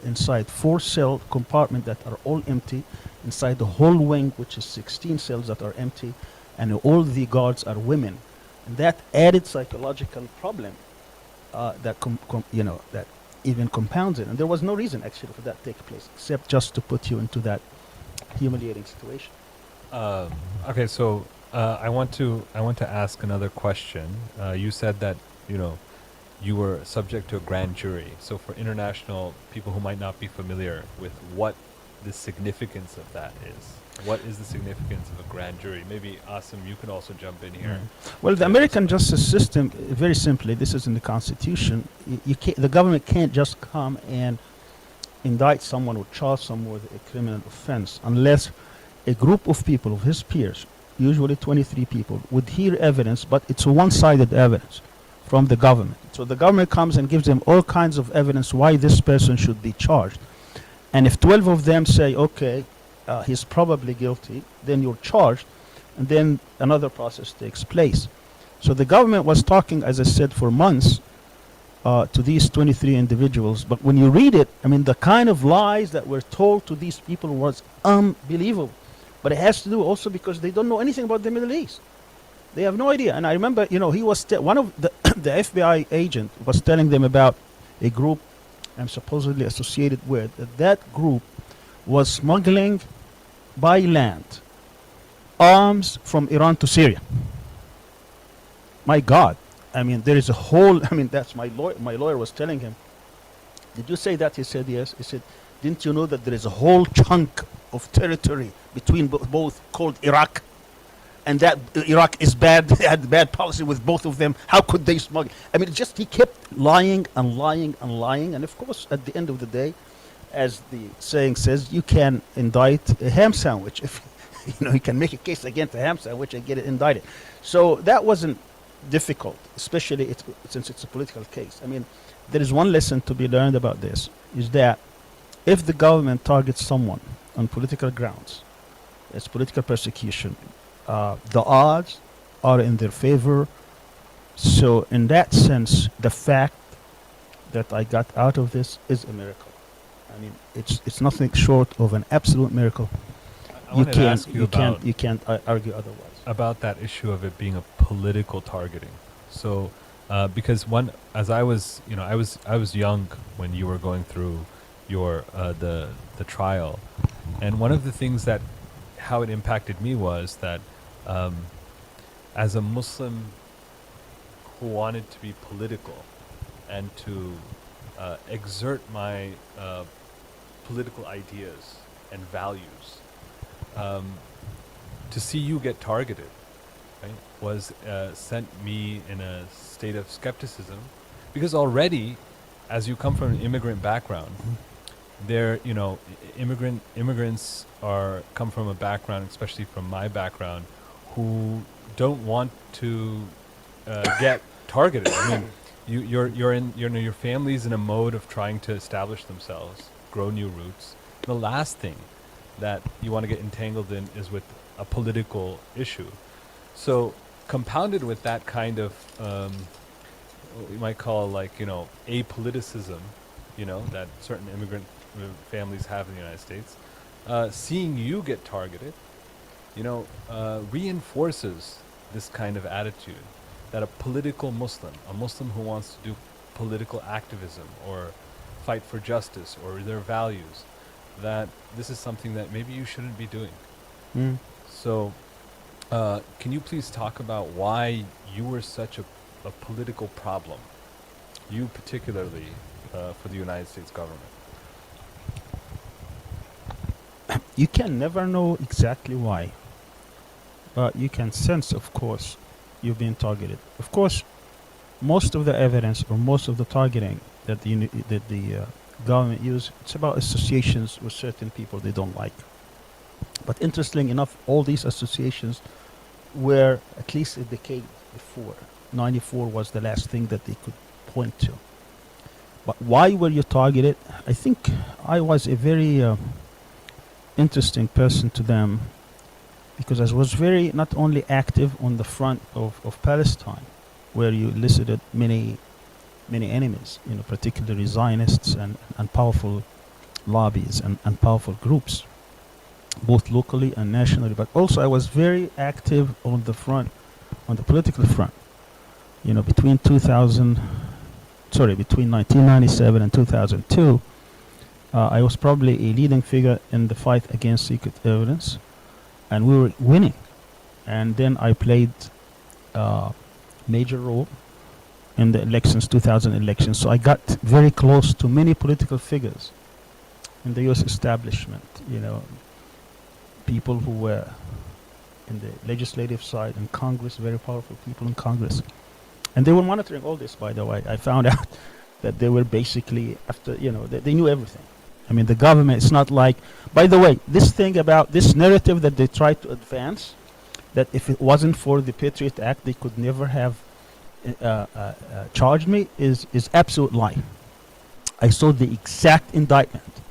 inside 4 cell compartment that are all empty, inside the whole wing, which is 16 cells that are empty, and all the guards are women. And that added psychological problem that that even compounds it. And there was no reason actually for that to take place, except just to put you into that humiliating situation. Okay, so I want to ask another question. You said that you were subject to a grand jury. So for international people who might not be familiar with what the significance of that is, what is the significance of a grand jury? Maybe Asim, you can also jump in here. Well, the American justice system, very simply, this is in the Constitution. The government can't just come and indict someone or charge someone with a criminal offense unless a group of people, of his peers, usually 23 people, would hear evidence, but it's one-sided evidence from the government. So the government comes and gives them all kinds of evidence why this person should be charged. And if 12 of them say, okay, he's probably guilty, then you're charged, and then another process takes place. So the government was talking, as I said, for months to these 23 individuals, but when you read it, I mean, the kind of lies that were told to these people was unbelievable. But it has to do also because they don't know anything about the Middle East. They have no idea. And I remember, he was one of the FBI agent was telling them about a group am supposedly associated with, that group was smuggling by land arms from Iran to Syria. My God. I mean, there is a whole, I mean, that's my lawyer was telling him, did you say that? He said, yes. He said, didn't you know that there is a whole chunk of territory between both called Iraq, and that Iraq is bad, had bad policy with both of them. How could they smuggle? I mean, just he kept lying and lying and lying. And of course, at the end of the day, as the saying says, you can indict a ham sandwich. If you can make a case against a ham sandwich and get it indicted. So that wasn't difficult, especially since it's a political case. I mean, there is one lesson to be learned about this, is that if the government targets someone on political grounds, it's political persecution, the odds are in their favor. So in that sense, the fact that I got out of this is a miracle. I mean, it's nothing short of an absolute miracle. You can't argue otherwise. About that issue of it being a political targeting. So, because as I was young when you were going through your the trial, and one of the things that how it impacted me was that as a Muslim who wanted to be political and to exert my political ideas and values, to see you get targeted, right, was sent me in a state of skepticism, because already, as you come from an immigrant background, there, immigrants come from a background, especially from my background, who don't want to get targeted. I mean, your family's in a mode of trying to establish themselves, grow new roots. The last thing that you want to get entangled in is with a political issue. So compounded with that kind of what we might call apoliticism, that certain immigrant families have in the United States, seeing you get targeted, reinforces this kind of attitude that a political Muslim, a Muslim who wants to do political activism or fight for justice or their values, that this is something that maybe you shouldn't be doing. So can you please talk about why you were such a political problem, you particularly, for the United States government? You can never know exactly why, but you can sense, of course, you're being targeted. Of course, most of the evidence or most of the targeting that the government use, it's about associations with certain people they don't like. But interestingly enough, all these associations were at least a decade before. 94 was the last thing that they could point to. But why were you targeted? I think I was a very interesting person to them, because I was very not only active on the front of Palestine, where you elicited many enemies, particularly Zionists and powerful lobbies and powerful groups, both locally and nationally. But also I was very active on the political front. Between 1997 and 2002, I was probably a leading figure in the fight against secret evidence, and we were winning. And then I played a major role in the elections, 2000 elections. So I got very close to many political figures in the U.S. establishment, people who were in the legislative side and Congress, very powerful people in Congress. And they were monitoring all this, by the way. I found out that they were basically they knew everything. I mean, the government, it's not like, by the way, this thing about this narrative that they tried to advance, that if it wasn't for the Patriot Act, they could never have charged me, is absolute lie. I saw the exact indictment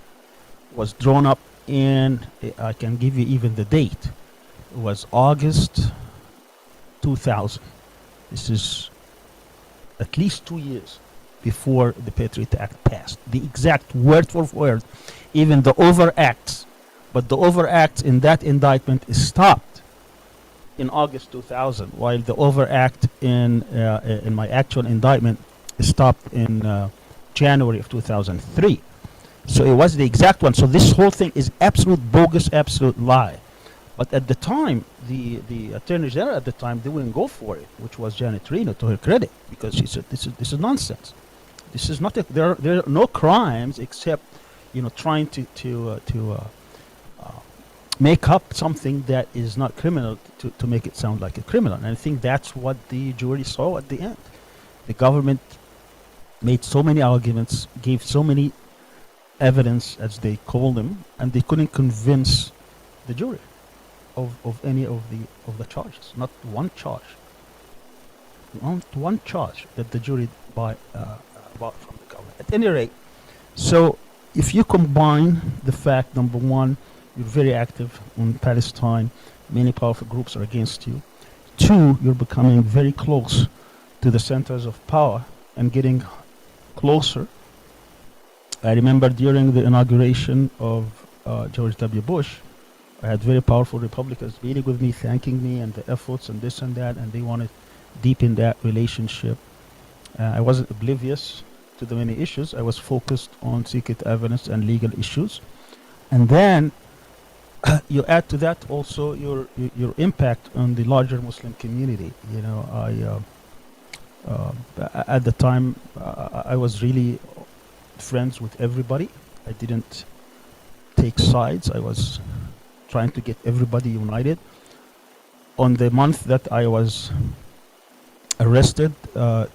was drawn up in, I can give you even the date. It was August 2000. This is at least 2 years before the Patriot Act passed. The exact word for word, even the overacts. But the overacts in that indictment is stopped in August 2000, while the overact in my actual indictment is stopped in January of 2003. So it was the exact one. So this whole thing is absolute bogus, absolute lie. But at the time, the Attorney General at the time, they wouldn't go for it, which was Janet Reno, to her credit, because she said this is nonsense. This is not there are no crimes except, trying to make up something that is not criminal to make it sound like a criminal. And I think that's what the jury saw at the end. The government made so many arguments, gave so many evidence, as they call them, and they couldn't convince the jury of any of the charges. Not one charge. Not one charge that the jury bought from the government. At any rate, so if you combine the fact, number one, you're very active in Palestine, many powerful groups are against you. Two, you're becoming very close to the centers of power and getting closer. I remember during the inauguration of George W. Bush, I had very powerful Republicans meeting with me, thanking me and the efforts and this and that, and they wanted to deepen that relationship. I wasn't oblivious to the many issues. I was focused on secret evidence and legal issues. And then you add to that also your impact on the larger Muslim community. At the time, I was really friends with everybody. I didn't take sides. I was trying to get everybody united. On the month that I was arrested,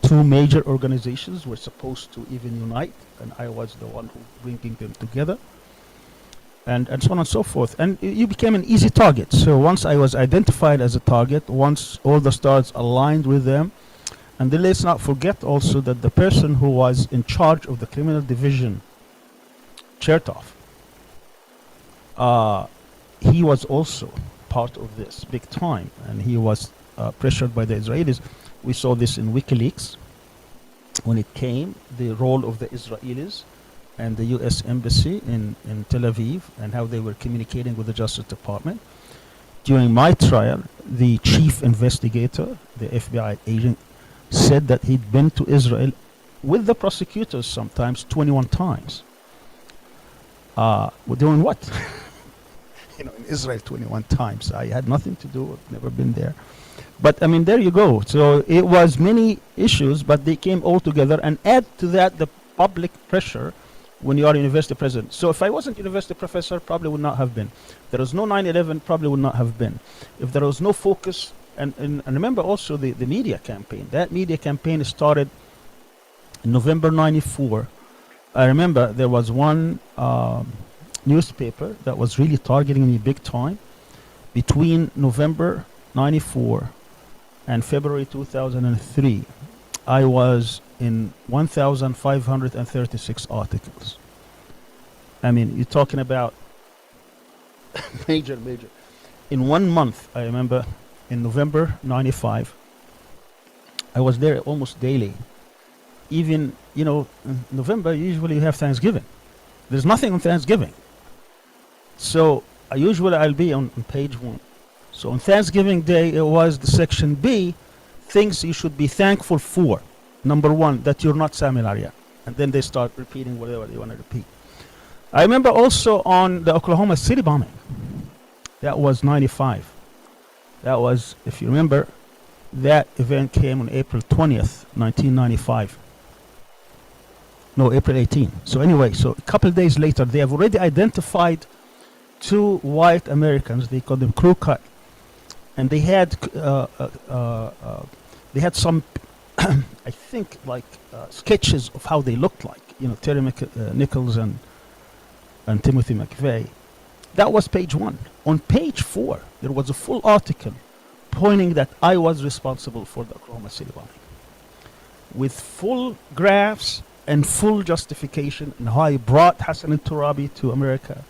two major organizations were supposed to even unite, and I was the one who bringing them together, and so on and so forth. And you became an easy target. So once I was identified as a target, once all the stars aligned with them, and then let's not forget also that the person who was in charge of the criminal division, Chertoff, he was also part of this big time, and he was pressured by the Israelis. We saw this in WikiLeaks when it came, the role of the Israelis and the U.S. Embassy in Tel Aviv, and how they were communicating with the Justice Department. During my trial, the chief investigator, the FBI agent, said that he'd been to Israel with the prosecutors sometimes 21 times. We're doing what? In Israel 21 times. I had nothing to do, I've never been there. But I mean, there you go. So it was many issues, but they came all together, and add to that the public pressure when you are a university president. So if I wasn't university professor, probably would not have been. There was no 9/11, probably would not have been. If there was no focus, and remember also the media campaign. That media campaign started in November 94. I remember there was one newspaper that was really targeting me big time. Between November 94 and February 2003, I was in 1,536 articles. I mean, you're talking about major. In 1 month, I remember, in November 95, I was there almost daily. Even, in November, usually you have Thanksgiving. There's nothing on Thanksgiving. So I'll be on page 1. So on Thanksgiving Day, it was the section B, things you should be thankful for. Number 1, that you're not Sami Al-Arian. And then they start repeating whatever they want to repeat. I remember also on the Oklahoma City bombing. That was 95. That was, if you remember, that event came on April 20th, 1995. No, April 18. So anyway, so a couple of days later, they have already identified 2 white Americans. They called them crew cut. And they had some, I think, like sketches of how they looked like. Terry Nichols and Timothy McVeigh. That was page 1. On page 4, there was a full article pointing that I was responsible for the Oklahoma City bombing, with full graphs and full justification, and how I brought Hassan al-Turabi to America.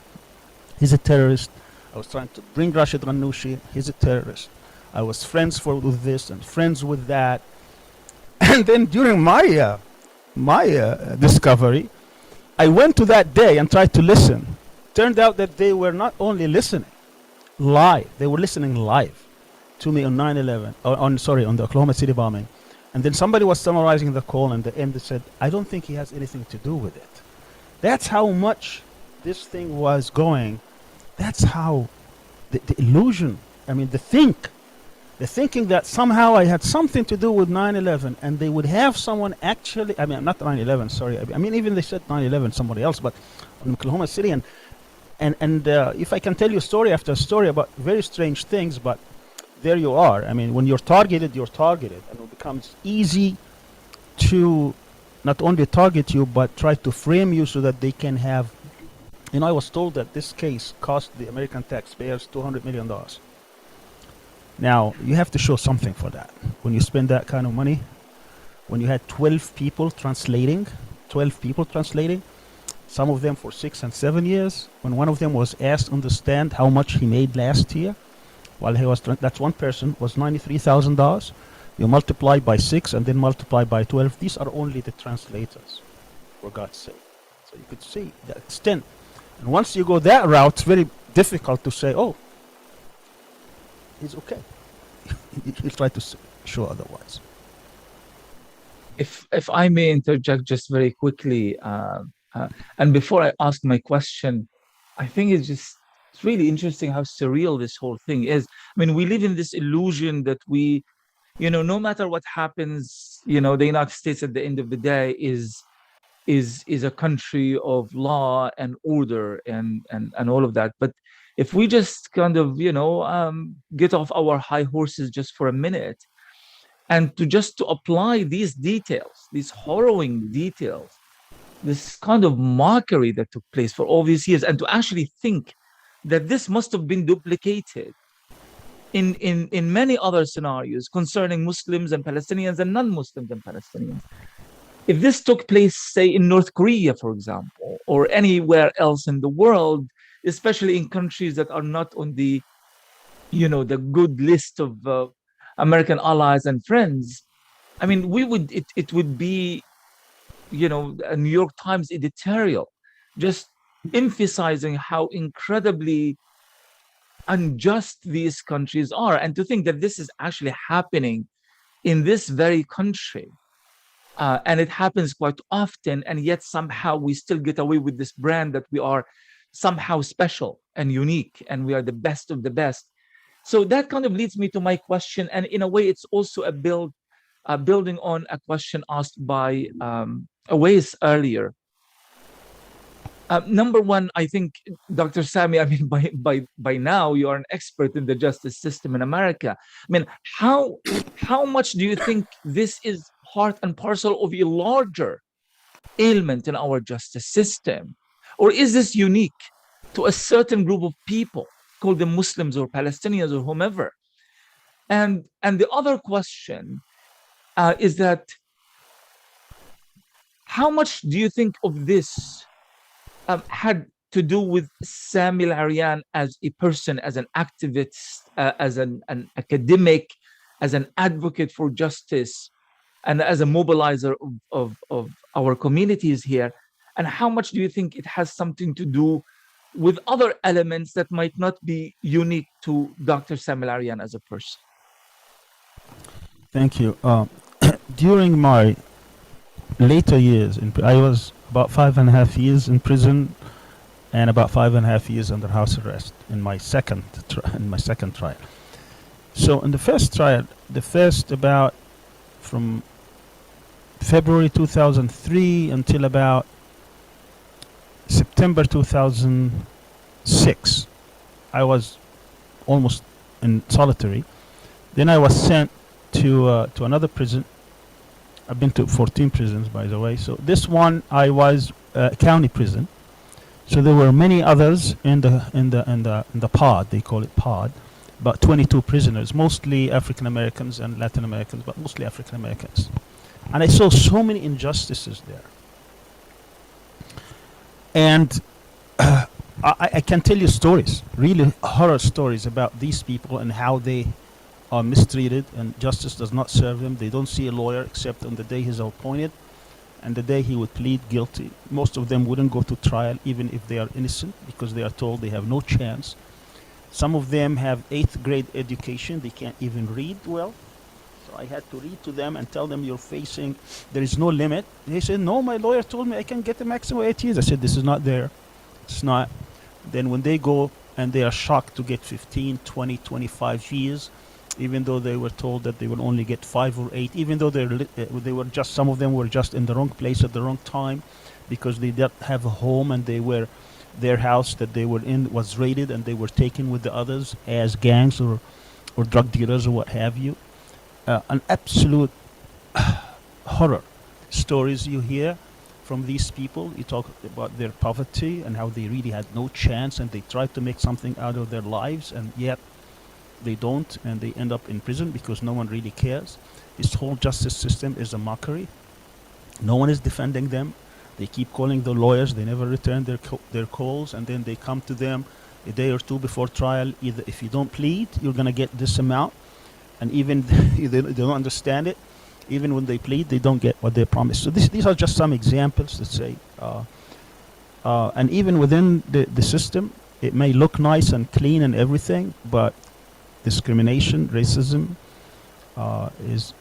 He's a terrorist. I was trying to bring Rashid Ghannouchi. He's a terrorist. I was friends with this and friends with that. And then during my discovery, I went to that day and tried to listen. Turned out that they were not only listening live, they were listening live to me on 9/11, on the Oklahoma City bombing. And then somebody was summarizing the call, and at the end they said, I don't think he has anything to do with it. That's how much this thing was going. That's how the illusion, I mean, the thinking that somehow I had something to do with 9/11, and they would have someone actually, I mean, not 9/11, sorry. I mean, even they said 9/11, somebody else, but in Oklahoma City. And if I can tell you story after story about very strange things, but there you are. I mean, when you're targeted, and it becomes easy to not only target you, but try to frame you so that they can have, you know, I was told that this case cost the American taxpayers $200 million. Now, you have to show something for that. When you spend that kind of money, when you had 12 people translating, some of them for 6 and 7 years, when one of them was asked to understand how much he made last year, while he was, that's one person, was $93,000. You multiply by 6 and then multiply by 12. These are only the translators, for God's sake. So you could see the extent. And once you go that route, it's very difficult to say, oh, he's okay. He'll try to show otherwise. If I may interject just very quickly, and before I ask my question, I think it's really interesting how surreal this whole thing is. I mean, we live in this illusion that we, you know, no matter what happens, you know, the United States at the end of the day is a country of law and order and all of that. But if we just kind of, you know, get off our high horses just for a minute and to apply these details, these harrowing details, this kind of mockery that took place for all these years, and to actually think that this must have been duplicated in many other scenarios concerning Muslims and Palestinians and non-Muslims and Palestinians. If this took place, say, in North Korea, for example, or anywhere else in the world, especially in countries that are not on the, you know, the good list of American allies and friends, I mean, it would be, you know, a New York Times editorial just emphasizing how incredibly unjust these countries are. And to think that this is actually happening in this very country, and it happens quite often, and yet somehow we still get away with this brand that we are somehow special and unique, and we are the best of the best. So that kind of leads me to my question, and in a way, it's also building on a question asked by Awais earlier. Number one, I think, Dr. Sami, I mean, by now you are an expert in the justice system in America. I mean, how much do you think this is part and parcel of a larger ailment in our justice system? Or is this unique to a certain group of people, call them Muslims or Palestinians or whomever? And the other question is that, how much do you think of this had to do with Sami Al-Arian as a person, as an activist, as an academic, as an advocate for justice, and as a mobilizer of our communities here? And how much do you think it has something to do with other elements that might not be unique to Dr. Sami Al-Arian as a person? Thank you. During my later years, I was about 5.5 years in prison and about 5.5 years under house arrest in my second trial. So in the first trial, about from February 2003 until about September 2006, I was almost in solitary. Then I was sent to another prison. I've been to 14 prisons, by the way. So this one, I was county prison. So there were many others in the pod. They call it pod. About 22 prisoners, mostly African Americans and Latin Americans, but mostly African Americans. And I saw so many injustices there. And I can tell you stories, really horror stories about these people and how they are mistreated and justice does not serve them. They don't see a lawyer except on the day he's appointed and the day he would plead guilty. Most of them wouldn't go to trial even if they are innocent because they are told they have no chance. Some of them have 8th grade education. They can't even read well. So I had to read to them and tell them there is no limit. They said, no, my lawyer told me I can get the maximum 8 years. I said, this is not there. It's not. Then when they go and they are shocked to get 15, 20, 25 years, even though they were told that they will only get 5 or 8, even though they were just, some of them were just in the wrong place at the wrong time because they didn't have a home and their house that they were in was raided and they were taken with the others as gangs or drug dealers or what have you. An absolute horror stories you hear from these people. You talk about their poverty and how they really had no chance and they tried to make something out of their lives and yet they don't, and they end up in prison because no one really cares. This whole justice system is a mockery. No one is defending them. They keep calling the lawyers. They never return their calls, and then they come to them a day or two before trial. Either if you don't plead, you're going to get this amount, and even they don't understand it. Even when they plead, they don't get what they promised. So these are just some examples that say, and even within the system, it may look nice and clean and everything, but discrimination, racism is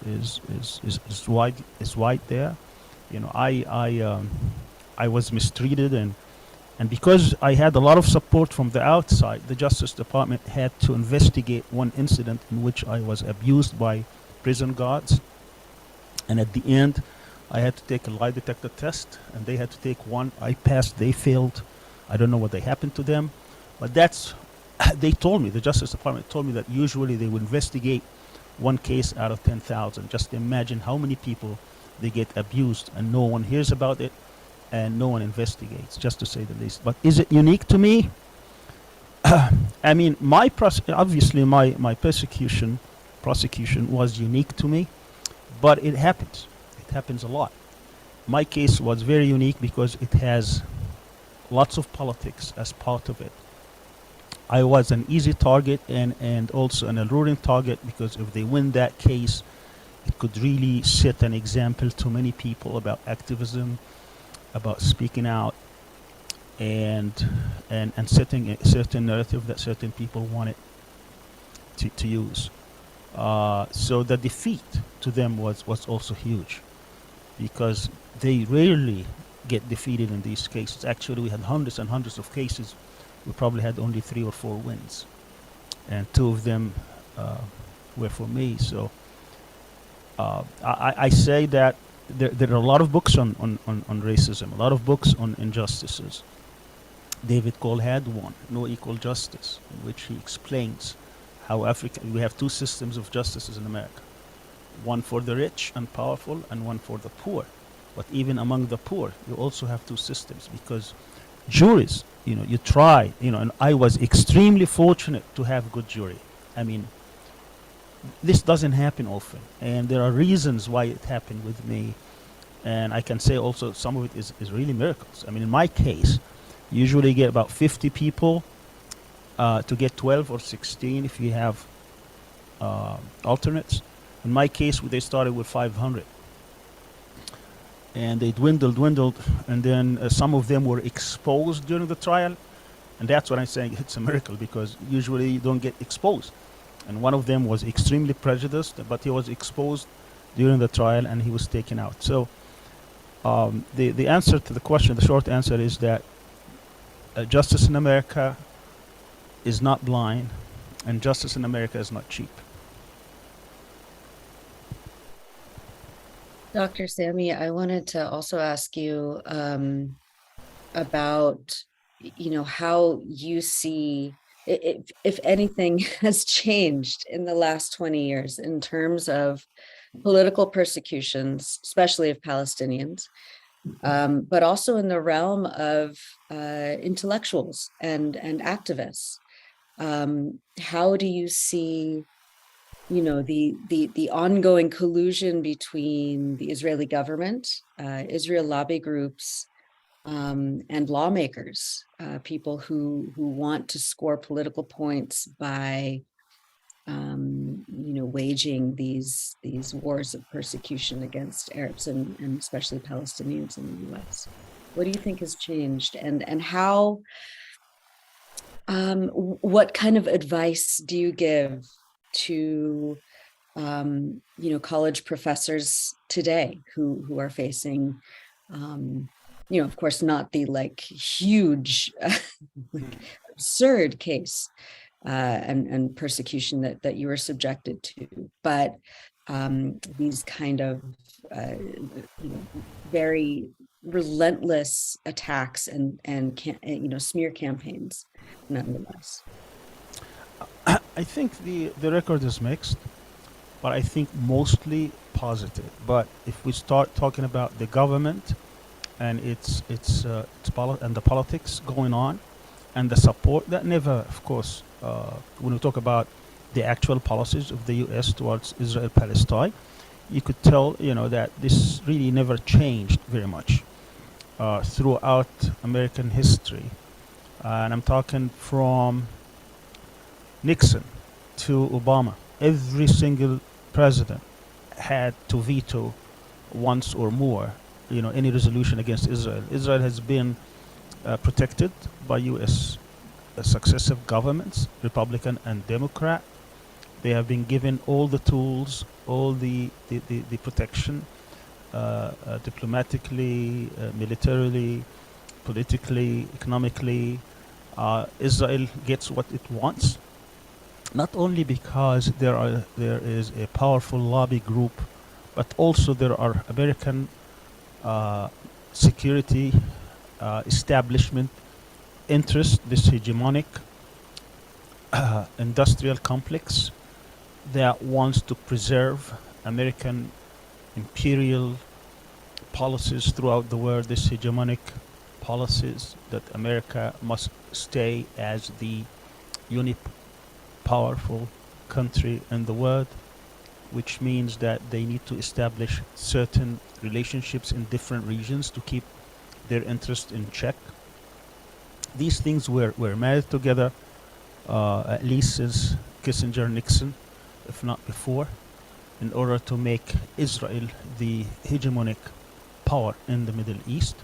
wide there. You know, I was mistreated, and because I had a lot of support from the outside, the Justice Department had to investigate one incident in which I was abused by prison guards. And at the end, I had to take a lie detector test, and they had to take one. I passed, they failed. I don't know what happened to them, but they told me, the Justice Department told me that usually they would investigate one case out of 10,000. Just imagine how many people they get abused and no one hears about it and no one investigates, just to say the least. But is it unique to me? I mean, obviously my prosecution was unique to me, but it happens. It happens a lot. My case was very unique because it has lots of politics as part of it. I was an easy target and also an alluring target because if they win that case, it could really set an example to many people about activism, about speaking out, and setting a certain narrative that certain people wanted to use. So the defeat to them was also huge because they rarely get defeated in these cases. Actually, we had hundreds and hundreds of cases. We probably had only 3 or 4 wins, and 2 of them were for me. So I say that there are a lot of books on racism, a lot of books on injustices. David Cole had one, No Equal Justice, in which he explains how we have 2 systems of justices in America. One for the rich and powerful and one for the poor. But even among the poor, you also have 2 systems because juries, you try, and I was extremely fortunate to have good jury. I mean, this doesn't happen often, and there are reasons why it happened with me, and I can say also some of it is really miracles. I mean, in my case, usually you get about 50 people to get 12 or 16 if you have alternates. In my case, they started with 500. And they dwindled, and then some of them were exposed during the trial. And that's what I'm saying, it's a miracle, because usually you don't get exposed. And one of them was extremely prejudiced, but he was exposed during the trial and he was taken out. So the answer to the question, the short answer is that justice in America is not blind, and justice in America is not cheap. Dr. Sami, I wanted to also ask you about, how you see, if anything has changed in the last 20 years in terms of political persecutions, especially of Palestinians, but also in the realm of intellectuals and activists. How do you see the ongoing collusion between the Israeli government, Israel lobby groups, and lawmakers, people who want to score political points by, waging these wars of persecution against Arabs and especially Palestinians in the U.S. What do you think has changed, and how? What kind of advice do you give to college professors today who are facing, of course, not the like huge, like absurd case and persecution that you were subjected to, but these kind of very relentless attacks and smear campaigns, nonetheless. I think the record is mixed, but I think mostly positive. But if we start talking about the government and its and the politics going on, and the support that never, of course, when we talk about the actual policies of the U.S. towards Israel-Palestine, you could tell, that this really never changed very much throughout American history. And I'm talking from Nixon to Obama. Every single president had to veto once or more, any resolution against Israel. Israel has been protected by U.S. Successive governments, Republican and Democrat. They have been given all the tools, all the protection, diplomatically, militarily, politically, economically. Israel gets what it wants, not only because there is a powerful lobby group, but also there are American security establishment interest, this hegemonic industrial complex that wants to preserve American imperial policies throughout the world, this hegemonic policies that America must stay as the powerful country in the world, which means that they need to establish certain relationships in different regions to keep their interest in check. These things were married together, at least since Kissinger, Nixon, if not before, in order to make Israel the hegemonic power in the Middle East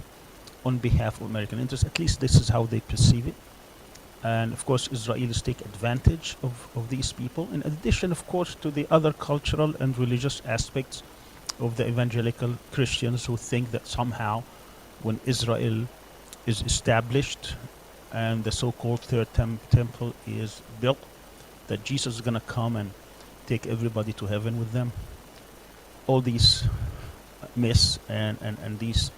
on behalf of American interests. At least this is how they perceive it. And of course, Israelis take advantage of these people, in addition, of course, to the other cultural and religious aspects of the evangelical Christians who think that somehow when Israel is established and the so-called third temple is built, that Jesus is going to come and take everybody to heaven with them. All these myths and these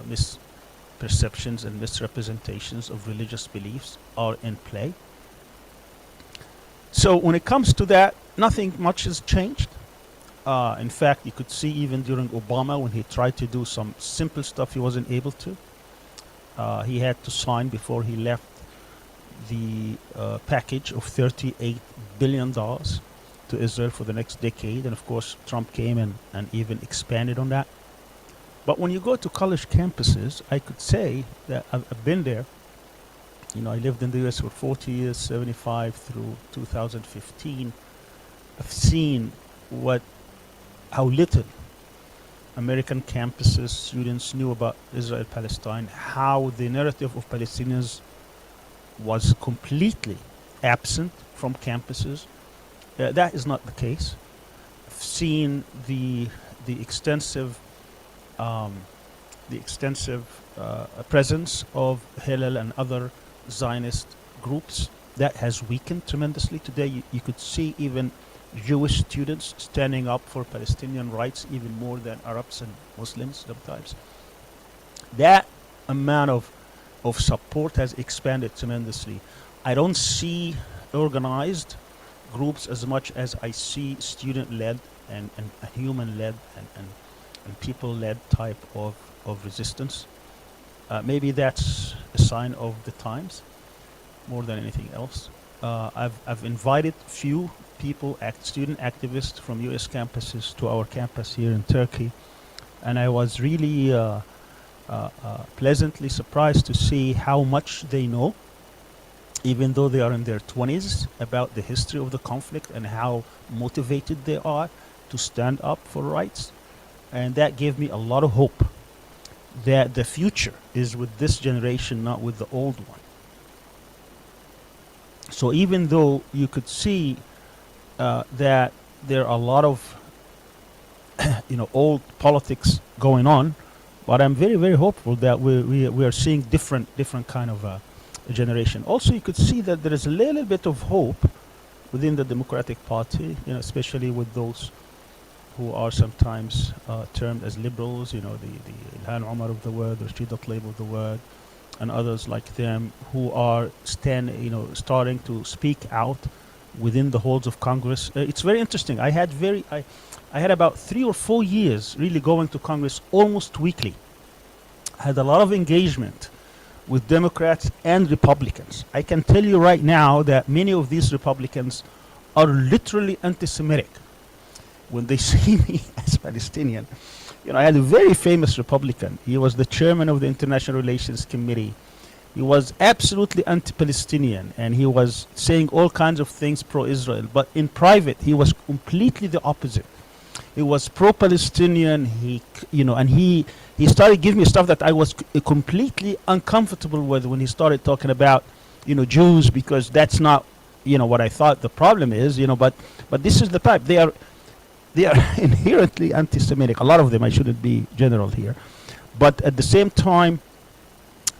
misperceptions and misrepresentations of religious beliefs are in play. So when it comes to that, nothing much has changed. In fact, you could see even during Obama when he tried to do some simple stuff, he wasn't able to. He had to sign before he left the package of $38 billion to Israel for the next decade. And of course, Trump came and even expanded on that. But when you go to college campuses, I could say that I've been there. I lived in the US for 40 years, 75 through 2015. I've seen how little American campuses, students knew about Israel-Palestine, how the narrative of Palestinians was completely absent from campuses. That is not the case. I've seen the extensive presence of Hillel and other Zionist groups that has weakened tremendously. Today, you could see even Jewish students standing up for Palestinian rights even more than Arabs and Muslims sometimes. That amount of support has expanded tremendously. I don't see organized groups as much as I see student-led and human-led and people-led type of resistance. Maybe that's a sign of the times more than anything else. I've invited few people, student activists from US campuses to our campus here in Turkey, and I was really pleasantly surprised to see how much they know, even though they are in their 20s, about the history of the conflict and how motivated they are to stand up for rights. And that gave me a lot of hope that the future is with this generation, not with the old one. So even though you could see that there are a lot of old politics going on, but I'm very, very hopeful that we are seeing different kind of generation. Also, you could see that there is a little bit of hope within the Democratic Party, especially with those who are sometimes termed as liberals, the Ilhan Omar of the world, or Rashida Tlaib of the world, and others like them, who are starting to speak out within the halls of Congress. It's very interesting. I had about 3 or 4 years really going to Congress almost weekly. I had a lot of engagement with Democrats and Republicans. I can tell you right now that many of these Republicans are literally anti-Semitic. When they see me as Palestinian, I had a very famous Republican. He was the chairman of the International Relations Committee. He was absolutely anti-Palestinian, and he was saying all kinds of things pro-Israel. But in private, he was completely the opposite. He was pro-Palestinian. He started giving me stuff that I was completely uncomfortable with when he started talking about, Jews, because that's not, what I thought the problem is, but this is the type. They are inherently anti-Semitic. A lot of them, I shouldn't be general here. But at the same time,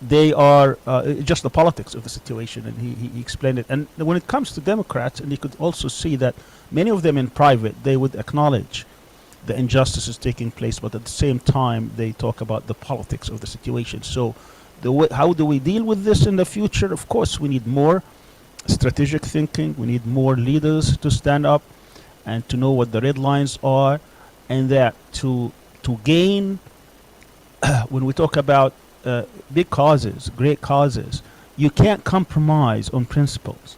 they are just the politics of the situation, and he explained it. And when it comes to Democrats, and you could also see that many of them in private, they would acknowledge the injustices taking place, but at the same time, they talk about the politics of the situation. So how do we deal with this in the future? Of course, we need more strategic thinking. We need more leaders to stand up and to know what the red lines are, and that to gain, when we talk about big causes, great causes, you can't compromise on principles,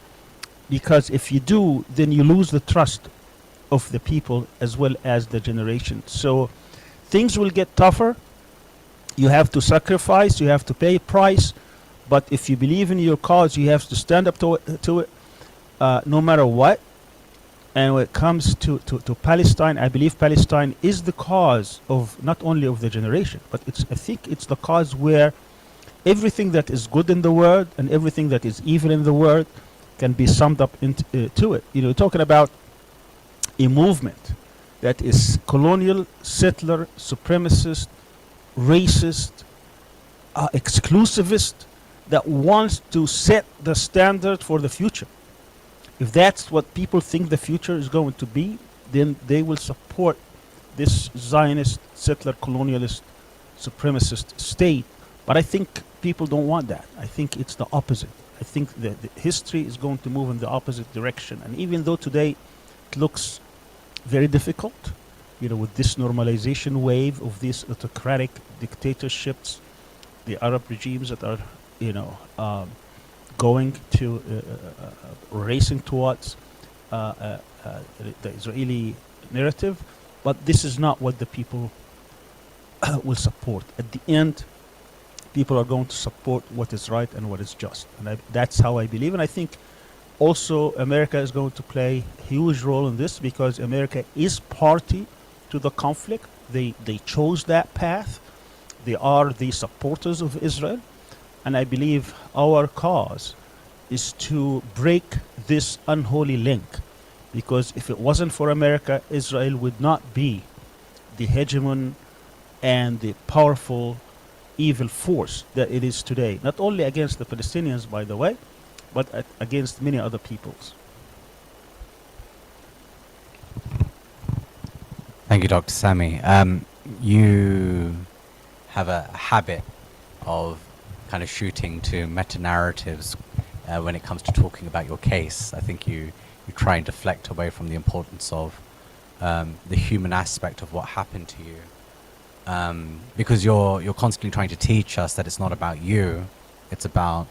because if you do, then you lose the trust of the people as well as the generation. So things will get tougher. You have to sacrifice, you have to pay a price, but if you believe in your cause, you have to stand up to it no matter what. And when it comes to Palestine, I believe Palestine is the cause of not only of the generation, but I think it's the cause where everything that is good in the world and everything that is evil in the world can be summed up to it. Talking about a movement that is colonial, settler, supremacist, racist, exclusivist, that wants to set the standard for the future. If that's what people think the future is going to be, then they will support this Zionist, settler, colonialist, supremacist state. But I think people don't want that. I think it's the opposite. I think that the history is going to move in the opposite direction. And even though today it looks very difficult, with this normalization wave of these autocratic dictatorships, the Arab regimes that are, going to racing towards the Israeli narrative, but this is not what the people will support. At the end, people are going to support what is right and what is just, and that's how I believe. And I think also America is going to play a huge role in this, because America is party to the conflict. They chose that path. They are the supporters of Israel. And I believe our cause is to break this unholy link, because if it wasn't for America, Israel would not be the hegemon and the powerful evil force that it is today, not only against the Palestinians, by the way, but against many other peoples. Thank you, Dr. Sami. You have a habit of kind of shooting to meta-narratives when it comes to talking about your case. I think you try and deflect away from the importance of the human aspect of what happened to you, because you're constantly trying to teach us that it's not about you, it's about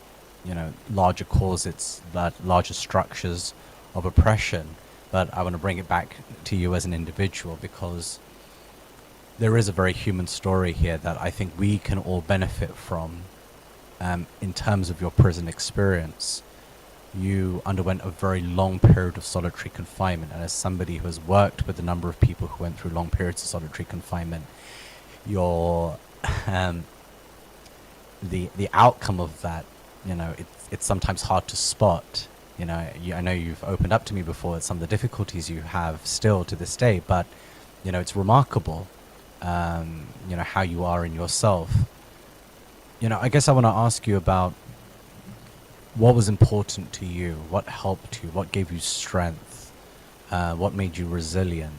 larger causes, that larger structures of oppression. But I want to bring it back to you as an individual, because there is a very human story here that I think we can all benefit from. In terms of your prison experience, you underwent a very long period of solitary confinement, and as somebody who has worked with a number of people who went through long periods of solitary confinement, your the outcome of that, it's sometimes hard to spot I know you've opened up to me before some of the difficulties you have still to this day, but it's remarkable, how you are in yourself. I guess I want to ask you about what was important to you, what helped you, what gave you strength, what made you resilient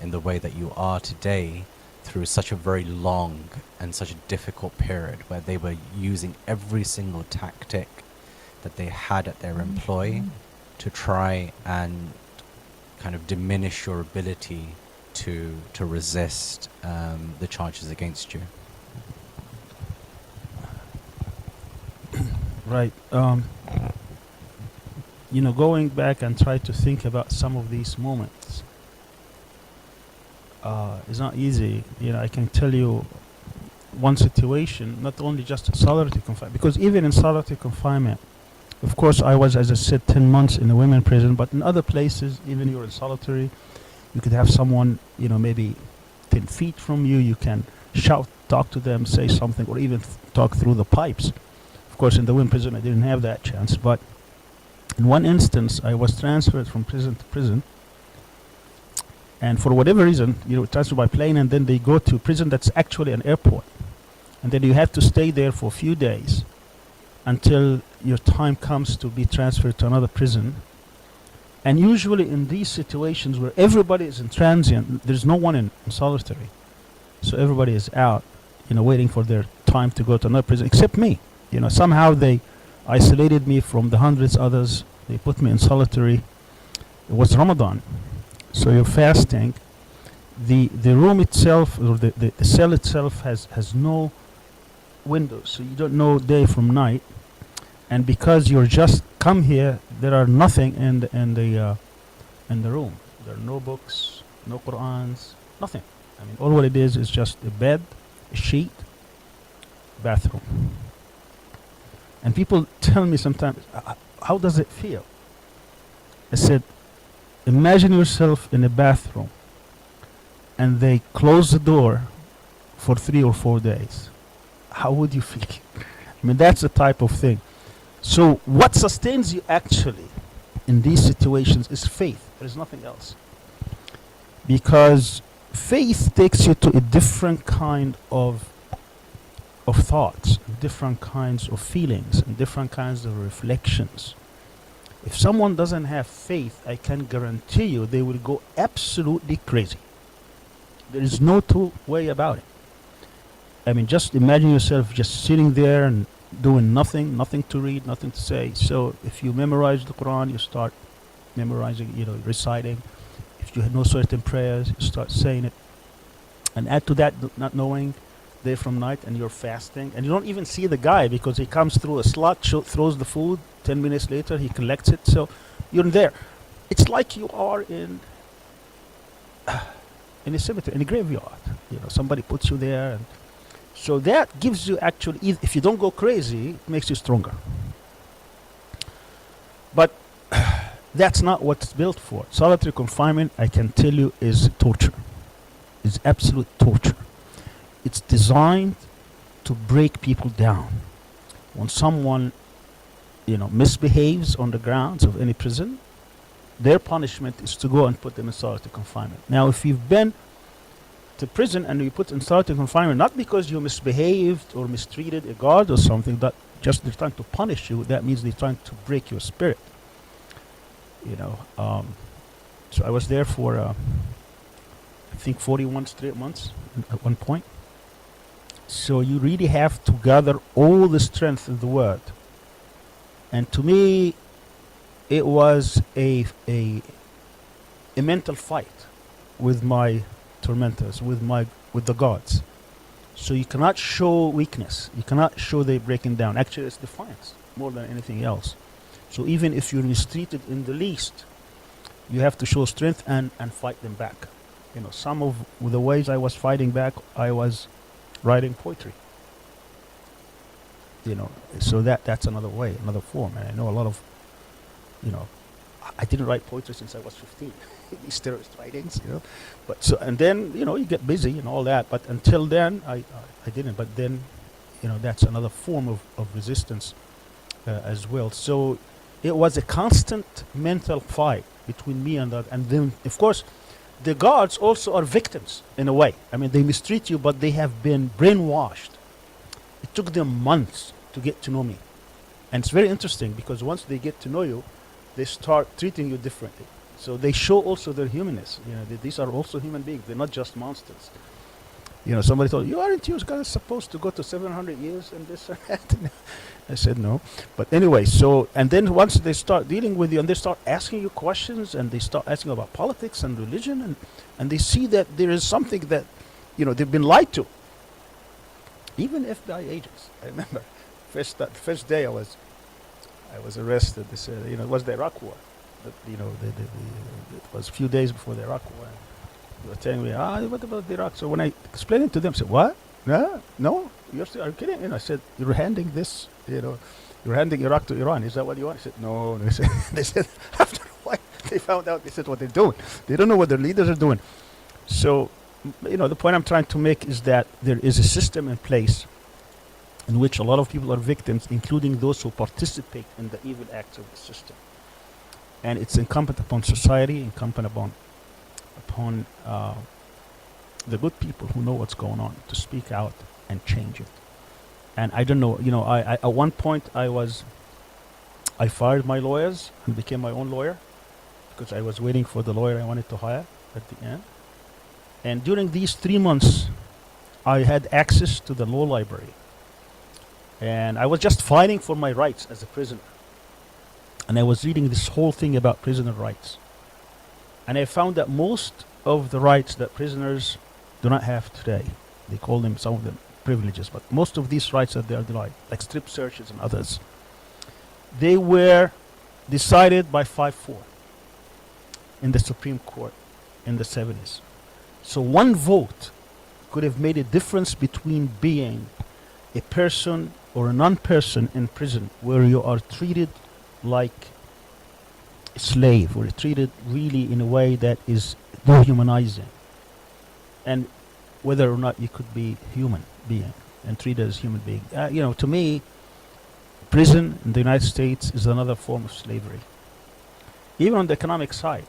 in the way that you are today through such a very long and such a difficult period where they were using every single tactic that they had at their employ to try and kind of diminish your ability to resist the charges against you. Right. Going back and try to think about some of these moments is not easy. I can tell you one situation, not only just solitary confinement, because even in solitary confinement, of course, I was, as I said, 10 months in the women prison, but in other places, even you're in solitary, you could have someone, maybe 10 feet from you, you can shout, talk to them, say something, or even talk through the pipes. Of course, in the women prison, I didn't have that chance, but in one instance, I was transferred from prison to prison, and for whatever reason, transferred by plane, and then they go to prison that's actually an airport. And then you have to stay there for a few days until your time comes to be transferred to another prison. And usually in these situations where everybody is in transient, there's no one in solitary. So everybody is out, waiting for their time to go to another prison, except me. Somehow they isolated me from the hundreds others. They put me in solitary. It was Ramadan. So you're fasting. The room itself, or the cell itself has no windows, so you don't know day from night. And because you're just come here, there are nothing in the room. There are no books, no Qur'ans, nothing. I mean, all what it is just a bed, a sheet, bathroom. And people tell me sometimes, how does it feel? I said, imagine yourself in a bathroom and they close the door for 3 or 4 days. How would you feel? I mean, that's the type of thing. So what sustains you actually in these situations is faith. There is nothing else. Because faith takes you to a different kind of thoughts, different kinds of feelings, and different kinds of reflections. If someone doesn't have faith, I can guarantee you they will go absolutely crazy. There is no two way about it. I mean, just imagine yourself just sitting there and doing nothing to read, nothing to say. So if you memorize the Quran, you start memorizing, reciting. If you know certain prayers, you start saying it. And add to that, not knowing day from night, and you're fasting. And you don't even see the guy because he comes through a slot, throws the food, 10 minutes later he collects it. So you're there. It's like you are in a cemetery, in a graveyard. Somebody puts you there, and so that gives you actually, if you don't go crazy, it makes you stronger. But that's not what it's built for. Solitary confinement, I can tell you, is torture. It's absolute torture. It's designed to break people down. When someone, misbehaves on the grounds of any prison, their punishment is to go and put them in solitary confinement. Now, if you've been to prison and you put in solitary confinement, not because you misbehaved or mistreated a guard or something, that just they're trying to punish you, that means they're trying to break your spirit. So I was there for, I think 41 straight months at one point. So you really have to gather all the strength in the world. And to me, it was a mental fight with my tormentors, with the gods. So you cannot show weakness. You cannot show they're breaking down. Actually, it's defiance more than anything else. So even if you're mistreated in the least, you have to show strength and fight them back. Some of the ways I was fighting back, I was writing poetry. So that's another way, another form. And I know a lot of, I didn't write poetry since I was 15. These terrorist writings, But so, and then, you get busy and all that. But until then, I didn't. But then, that's another form of resistance as well. So it was a constant mental fight between me and that. And then, of course, the guards also are victims in a way. I mean, they mistreat you, but they have been brainwashed. It took them months to get to know me. And it's very interesting because once they get to know you, they start treating you differently. So they show also their humanness. You know, these are also human beings. They're not just monsters. You know, somebody told you, aren't you guys supposed to go to 700 years and this and that? I said no. But anyway, so, and then once they start dealing with you and they start asking you questions and they start asking about politics and religion and they see that there is something that, you know, they've been lied to. Even FBI agents. I remember first day I was arrested. They said, you know, it was the Iraq War. But, you know, it was a few days before the Iraq War. They were telling me, what about Iraq? So when I explained it to them, I said, what? No, are you kidding? And I said, you're handing this, you know, you're handing Iraq to Iran. Is that what you want? I said, no. And they said, after a while, they found out, they said what they're doing. They don't know what their leaders are doing. So, you know, the point I'm trying to make is that there is a system in place in which a lot of people are victims, including those who participate in the evil acts of the system. And it's incumbent upon society, incumbent upon the good people who know what's going on to speak out and change it. And I don't know, you know, I at one point I fired my lawyers and became my own lawyer because I was waiting for the lawyer I wanted to hire at the end. And during these 3 months, I had access to the law library. And I was just fighting for my rights as a prisoner. And I was reading this whole thing about prisoner rights. And I found that most of the rights that prisoners do not have today, they call them, some of them, privileges, but most of these rights that they are denied, like strip searches and others, they were decided by 5-4 in the Supreme Court in the 70s. So one vote could have made a difference between being a person or a non-person in prison where you are treated like a slave or treated really in a way that is dehumanizing, and whether or not you could be human being and treated as human being. You know, to me, prison in the United States is another form of slavery. Even on the economic side,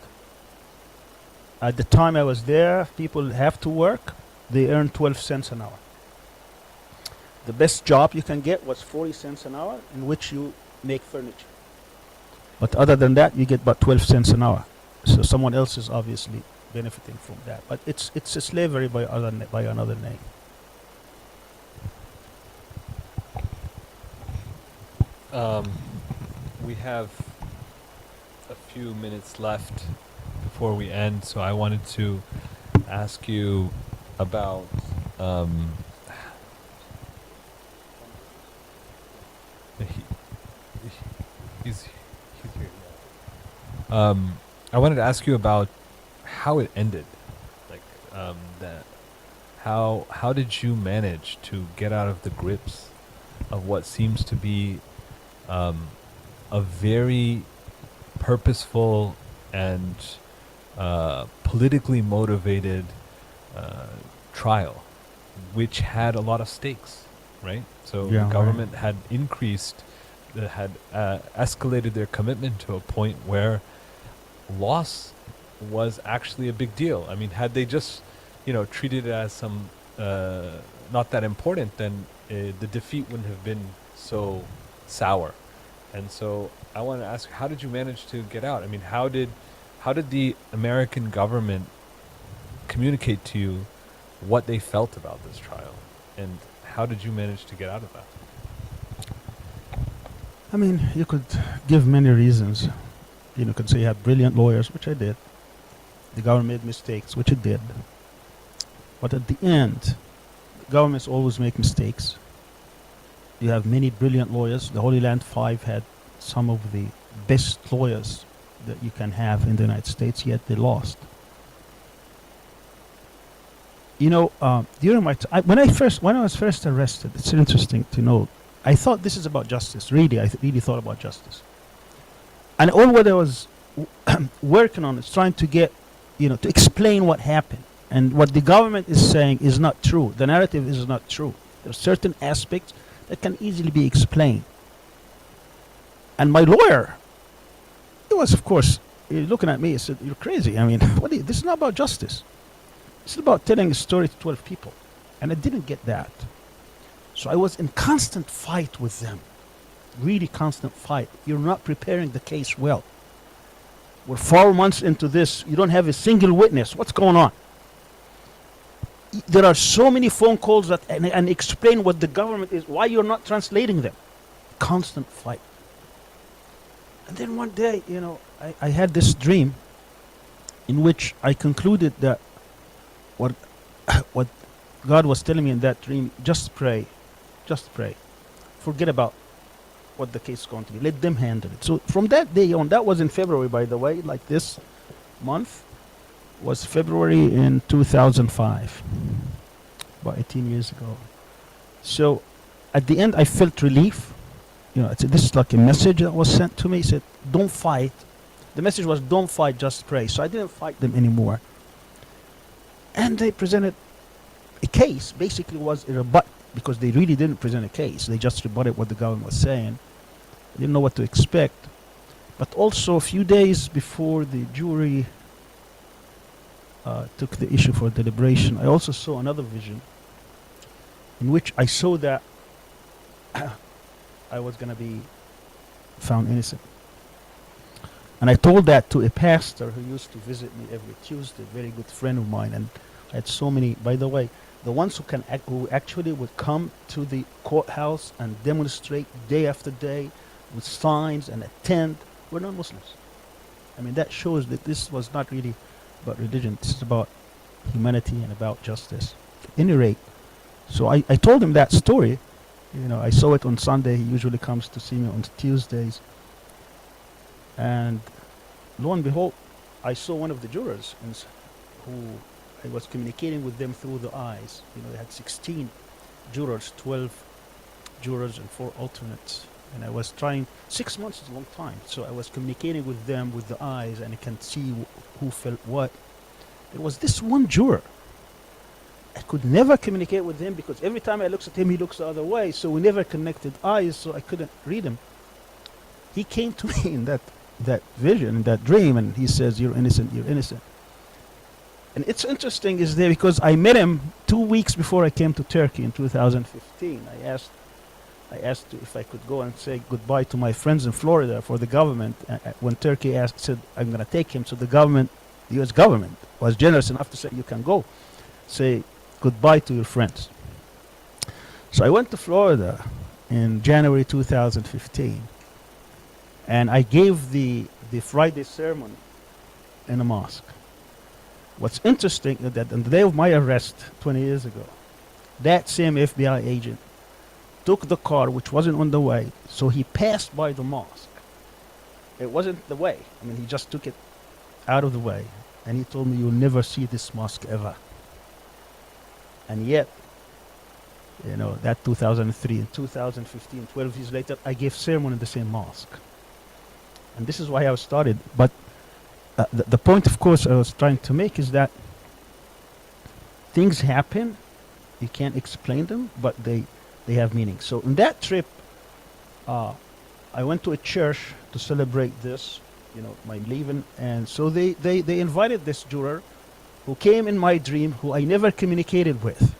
at the time I was there, people have to work. They earn 12 cents an hour. The best job you can get was 40 cents an hour in which you make furniture. But other than that, you get about 12 cents an hour. So someone else is obviously benefiting from that. But it's a slavery by another name. We have a few minutes left before we end, so I wanted to ask you about he's here. I wanted to ask you about how it ended, like that. How did you manage to get out of the grips of what seems to be a very purposeful and politically motivated trial, which had a lot of stakes, right? So the government had increased, had escalated their commitment to a point where loss was actually a big deal. I mean, had they just, you know, treated it as some not that important, then the defeat wouldn't have been so sour. And so I want to ask, how did you manage to get out? I mean, how did the American government communicate to you what they felt about this trial, and how did you manage to get out of that? I mean, you could give many reasons. You know, could say you had brilliant lawyers, which I did. The government made mistakes, which it did. But at the end, governments always make mistakes. You have many brilliant lawyers. The Holy Land Five had some of the best lawyers that you can have in the United States, yet they lost. You know, during my when I was first arrested, it's interesting to note, I thought this is about justice. Really, I really thought about justice. And all what I was working on is trying to get, you know, to explain what happened. And what the government is saying is not true. The narrative is not true. There are certain aspects that can easily be explained. And my lawyer he was, of course, looking at me. He said, "You're crazy. I mean, this is not about justice. This is about telling a story to 12 people." And I didn't get that. So I was in constant fight with them. Really constant fight. You're not preparing the case well. We're 4 months into this. You don't have a single witness. What's going on? There are so many phone calls that and explain what the government is, why you're not translating them. Constant fight. And then one day, I had this dream in which I concluded that what God was telling me in that dream, just pray. Just pray. Forget about what the case is going to be. Let them handle it. So from that day on, that was in February, by the way, like this month was February in 2005, about 18 years ago. So at the end, I felt relief. This is like a message that was sent to me. It said, don't fight. The message was, don't fight, just pray. So I didn't fight them anymore. And they presented a case, basically was a rebut, because they really didn't present a case. They just rebutted what the government was saying. They didn't know what to expect. But also a few days before the jury took the issue for deliberation, I also saw another vision in which I saw that I was going to be found innocent. And I told that to a pastor who used to visit me every Tuesday, a very good friend of mine. And I had so many, by the way, the ones who actually would come to the courthouse and demonstrate day after day with signs and attend were non-Muslims. I mean, that shows that this was not really about religion. This is about humanity and about justice. At any rate, so I told him that story. I saw it on Sunday. He usually comes to see me on Tuesdays. And lo and behold, I saw one of the jurors who I was communicating with them through the eyes. They had 16 jurors, 12 jurors and 4 alternates. And I was trying, 6 months is a long time. So I was communicating with them with the eyes, and I can see who felt what. There was this one juror. I could never communicate with him because every time I looked at him, he looks the other way. So we never connected eyes, so I couldn't read him. He came to me in that vision, in that dream, and he says, "You're innocent, you're innocent." And it's interesting is there because I met him 2 weeks before I came to Turkey in 2015. I asked if I could go and say goodbye to my friends in Florida for the government. When Turkey said I'm going to take him, so the U.S. government was generous enough to say you can go, say goodbye to your friends. So I went to Florida in January 2015, and I gave the Friday sermon in a mosque. What's interesting is that on the day of my arrest 20 years ago, that same FBI agent took the car, which wasn't on the way, so he passed by the mosque. It wasn't the way. I mean, he just took it out of the way, and he told me, "You'll never see this mosque ever." And yet, that 2003 and 2015, 12 years later, I gave sermon in the same mosque. And this is why I started. But the point, of course, I was trying to make is that things happen, you can't explain them, but they have meaning. So in that trip, I went to a church to celebrate this, my leaving. And so they invited this juror who came in my dream, who I never communicated with.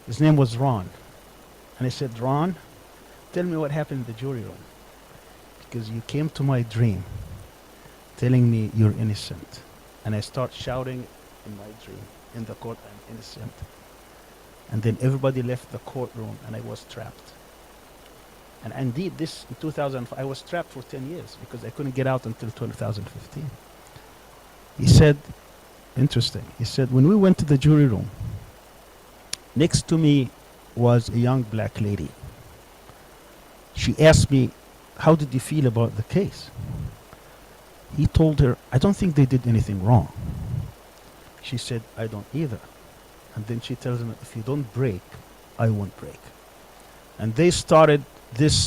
His name was Ron. And I said, "Ron, tell me what happened in the jury room. Because you came to my dream telling me you're innocent." And I start shouting in my dream, in the court, "I'm innocent." And then everybody left the courtroom and I was trapped. And indeed, this in 2005, I was trapped for 10 years because I couldn't get out until 2015. He said, interesting, he said, when we went to the jury room, next to me was a young black lady. She asked me, "How did you feel about the case?" He told her, "I don't think they did anything wrong." She said, "I don't either." And then she tells him, "If you don't break, I won't break." And they started this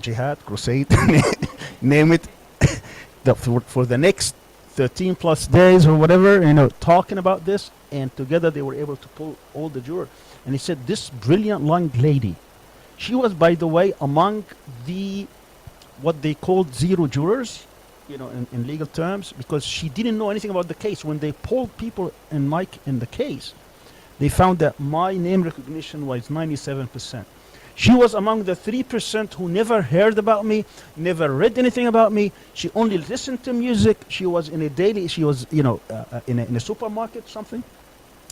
jihad, crusade, name it, for the next 13 plus days or whatever, talking about this. And together they were able to pull all the jurors. And he said, this brilliant young lady, she was, by the way, among the what they called zero jurors, in legal terms, because she didn't know anything about the case. When they polled people in the case, they found that my name recognition was 97%. She was among the 3% who never heard about me, never read anything about me. She only listened to music. She was in in a supermarket, something.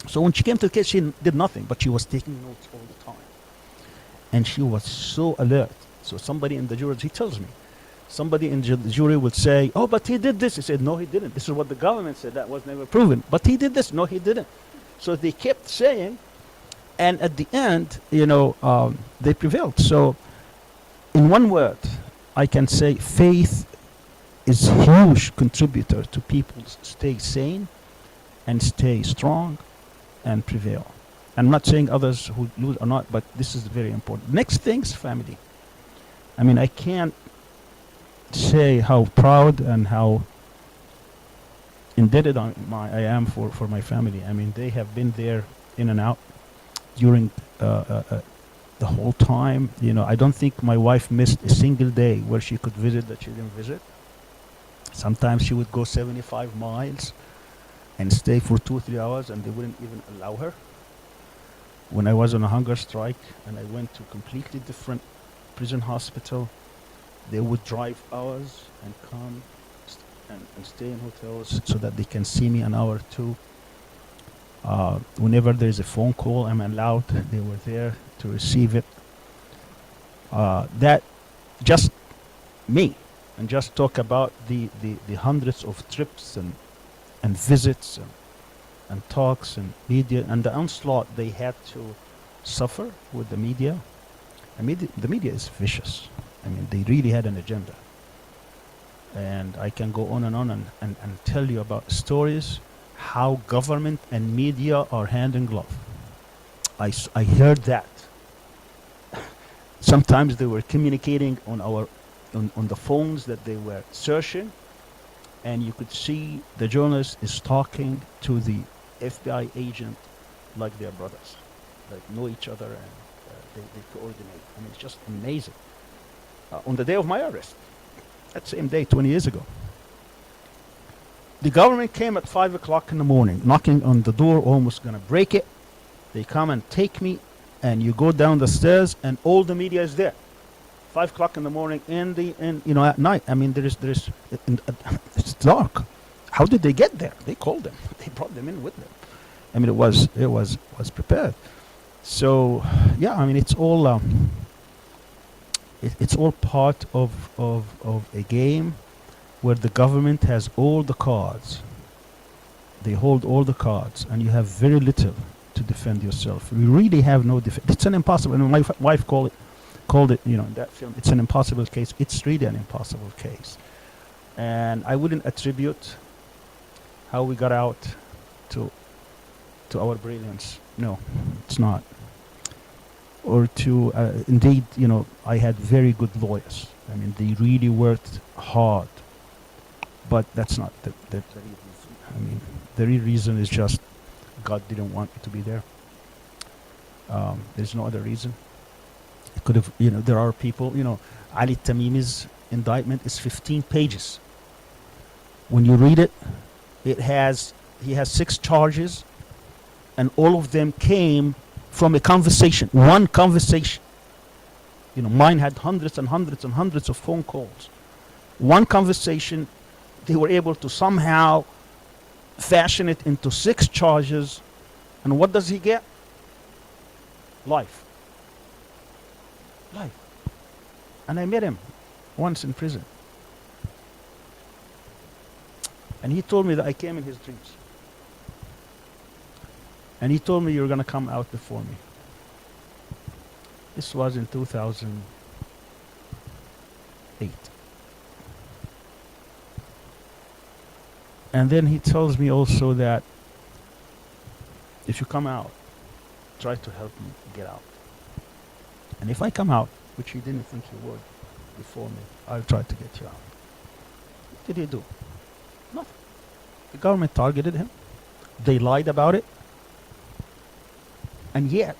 So when she came to the case, she did nothing, but she was taking notes all the time. And she was so alert. So somebody in the jury, he tells me, somebody in the jury would say, oh, but he did this. He said, no, he didn't. This is what the government said. That was never proven. But he did this. No, he didn't. So they kept saying, and at the end, they prevailed. So in one word, I can say faith is a huge contributor to people stay sane and stay strong and prevail. I'm not saying others who lose or not, but this is very important. Next thing's family. I mean, I can't say how proud and how indebted I am for my family. I mean, they have been there in and out during the whole time. I don't think my wife missed a single day where she could visit that she didn't visit. Sometimes she would go 75 miles and stay for 2 or 3 hours, and they wouldn't even allow her. When I was on a hunger strike and I went to completely different prison hospital, they would drive hours and come and stay in hotels so that they can see me an hour or two. Whenever there's a phone call, I'm allowed. They were there to receive it. That just me, and just talk about the hundreds of trips and visits and talks and media and the onslaught they had to suffer with the media. I mean, the media is vicious. I mean, they really had an agenda. And I can go on and tell you about stories how government and media are hand in glove. I heard that. Sometimes they were communicating on the phones that they were searching, and you could see the journalist is talking to the FBI agent like they're brothers, like know each other, and they coordinate. I mean, it's just amazing. On the day of my arrest, that same day, 20 years ago, the government came at 5 o'clock in the morning, knocking on the door, almost gonna break it. They come and take me, and you go down the stairs, and all the media is there. 5 o'clock in the morning, at night. I mean, it's dark. How did they get there? They called them. They brought them in with them. I mean, it was prepared. So, yeah, I mean, it's all it's all part of a game where the government has all the cards. They hold all the cards, and you have very little to defend yourself. You really have no defense. It's an impossible. And my wife called it, in that film, it's an impossible case. It's really an impossible case. And I wouldn't attribute how we got out to our brilliance. No, it's not. Or to, indeed, I had very good lawyers. I mean, they really worked hard. But that's not the real reason. I mean, the real reason is just God didn't want me to be there. There's no other reason. It could have, there are people, Ali Tamimi's indictment is 15 pages. When you read it, he has 6 charges, and all of them came from a conversation, one conversation. Mine had hundreds and hundreds and hundreds of phone calls. One conversation, they were able to somehow fashion it into 6 charges. And what does he get? Life. Life. And I met him once in prison. And he told me that I came in his dreams. And he told me, you're going to come out before me. This was in 2008. And then he tells me also that if you come out, try to help me get out. And if I come out, which he didn't think he would before me, I'll try to get you out. What did he do? Nothing. The government targeted him. They lied about it. And yet,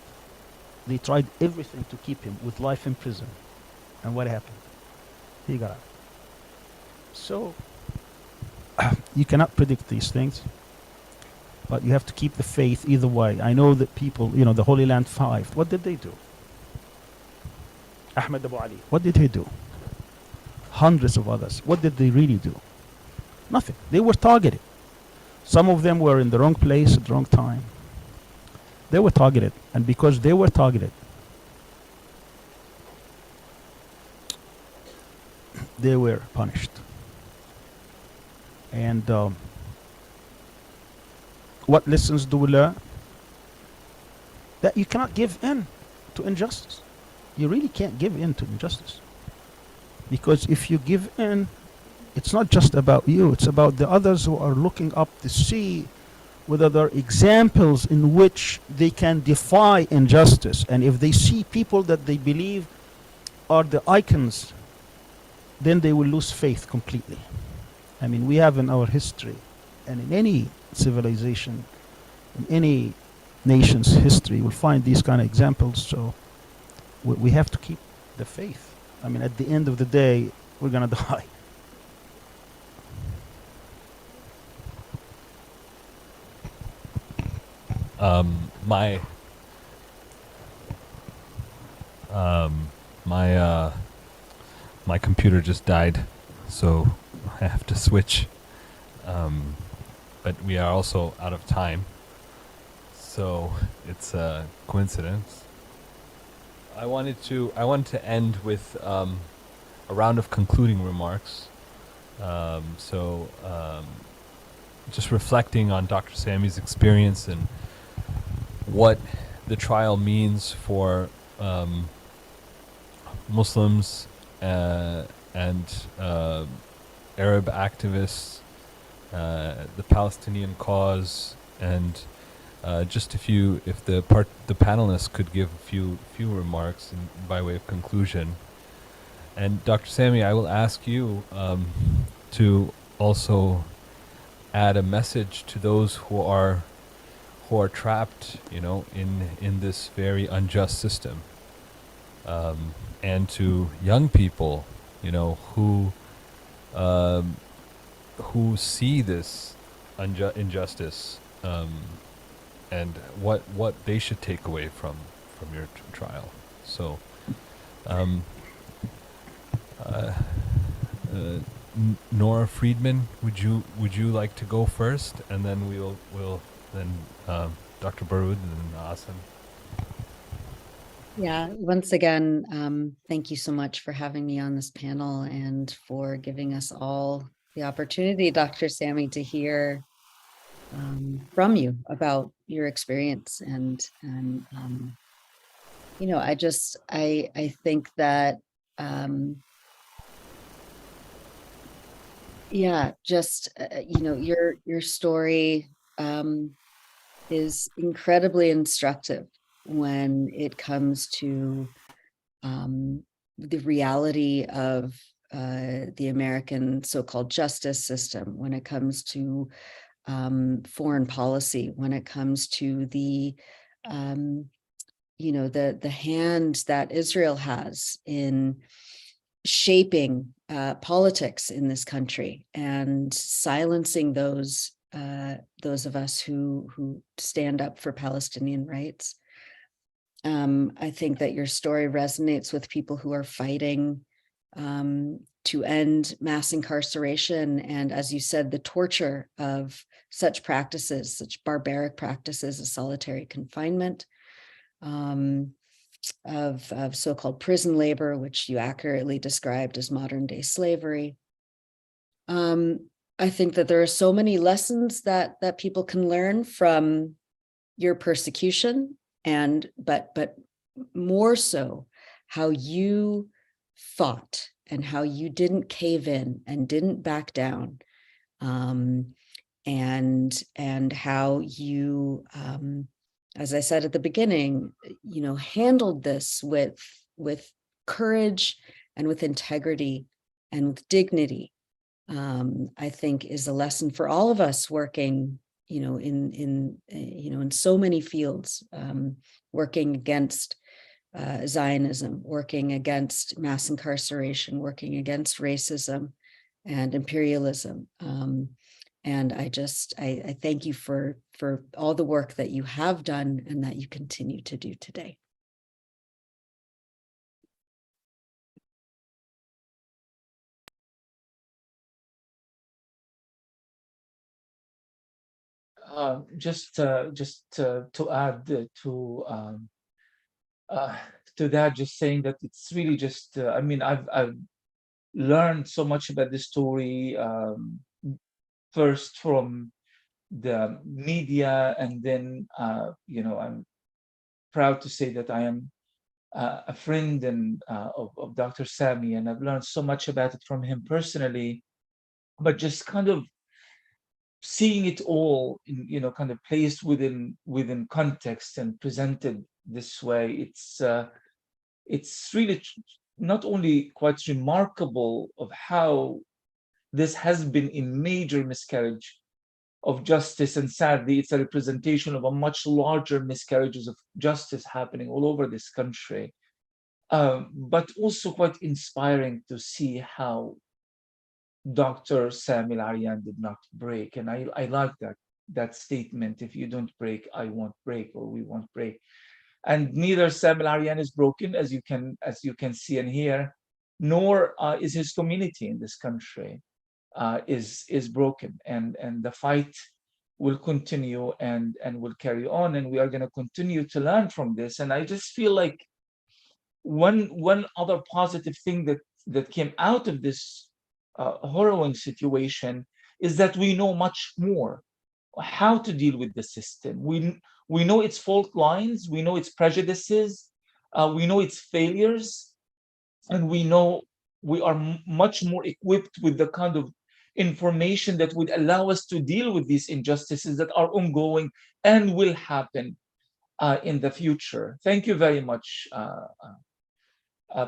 they tried everything to keep him with life in prison. And what happened? He got out. So you cannot predict these things, but you have to keep the faith either way. I know that people, you know, the Holy Land Five, what did they do? Ahmed Abu Ali, what did he do? Hundreds of others, what did they really do? Nothing. They were targeted. Some of them were in the wrong place at the wrong time. They were targeted, and because they were targeted, they were punished. And what lessons do we learn? That you cannot give in to injustice. You really can't give in to injustice. Because if you give in, it's not just about you, it's about the others who are looking up to see whether there are examples in which they can defy injustice. And if they see people that they believe are the icons, then they will lose faith completely. I mean, we have in our history, and in any civilization, in any nation's history, we'll find these kind of examples. So we have to keep the faith. I mean, at the end of the day, we're gonna die. My computer just died, so I have to switch. But we are also out of time, so it's a coincidence. I wanted to end with a round of concluding remarks. Just reflecting on Dr. Sami's experience and what the trial means for Muslims and Arab activists, the Palestinian cause, and just a few, if the panelists could give a few remarks by way of conclusion. And Dr. Sami, I will ask you to also add a message to those who are trapped, you know, in this very unjust system, and to young people, you know, who see this injustice, and what they should take away from your trial. So, Nora Friedman, would you like to go first, and then we'll Dr. Baroud and then Asim. Yeah, once again, thank you so much for having me on this panel and for giving us all the opportunity, Dr. Sami, to hear from you about your experience. And you know, I think that yeah, just you know, your story is incredibly instructive when it comes to the reality of the American so-called justice system, when it comes to foreign policy, when it comes to the you know, the hand that Israel has in shaping politics in this country and silencing those of us who stand up for Palestinian rights. I think that your story resonates with people who are fighting to end mass incarceration and, as you said, the torture of such practices, such barbaric practices as solitary confinement, of so-called prison labor, which you accurately described as modern-day slavery. I think that there are so many lessons that people can learn from your persecution, but more so how you fought and how you didn't cave in and didn't back down, and how you, as I said at the beginning, you know, handled this with courage and with integrity and with dignity. I think is a lesson for all of us working, you know, in so many fields, working against Zionism, working against mass incarceration, working against racism and imperialism. And I thank you for all the work that you have done and that you continue to do today. Just to add to that, just saying that it's really just, I mean, I've learned so much about this story, first from the media, and then, you know, I'm proud to say that I am a friend and of Dr. Sami, and I've learned so much about it from him personally, but just kind of seeing it all in, you know, kind of placed within context and presented this way, it's really not only quite remarkable of how this has been a major miscarriage of justice, and sadly it's a representation of a much larger miscarriages of justice happening all over this country, but also quite inspiring to see how Dr. Sami Al-Arian did not break. And I like that statement: if you don't break, I won't break, or we won't break. And neither Sami Al-Arian is broken, as you can see and hear, nor is his community in this country is broken. And the fight will continue and will carry on, and we are going to continue to learn from this. And I just feel like one other positive thing that came out of this harrowing situation is that we know much more how to deal with the system. We know its fault lines, we know its prejudices, we know its failures, and we know we are much more equipped with the kind of information that would allow us to deal with these injustices that are ongoing and will happen in the future. Thank you very much,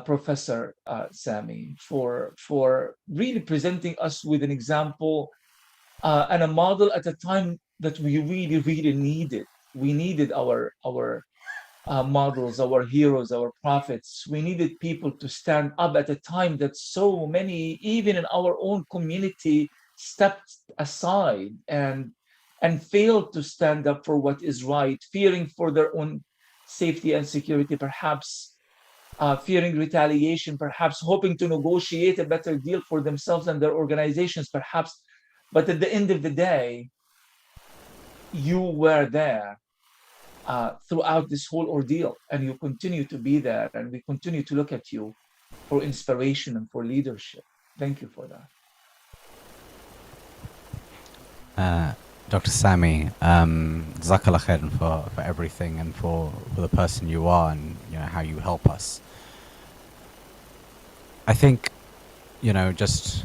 Professor Sami, for really presenting us with an example and a model at a time that we really needed. We needed our models, our heroes, our prophets. We needed people to stand up at a time that so many, even in our own community, stepped aside and failed to stand up for what is right, fearing for their own safety and security, perhaps fearing retaliation, perhaps hoping to negotiate a better deal for themselves and their organizations, perhaps. But at the end of the day, you were there throughout this whole ordeal, and you continue to be there, and we continue to look at you for inspiration and for leadership. Thank you for that. Dr. Sami, Jazakallah khairan for everything, and for the person you are, and you know how you help us. I think, you know, just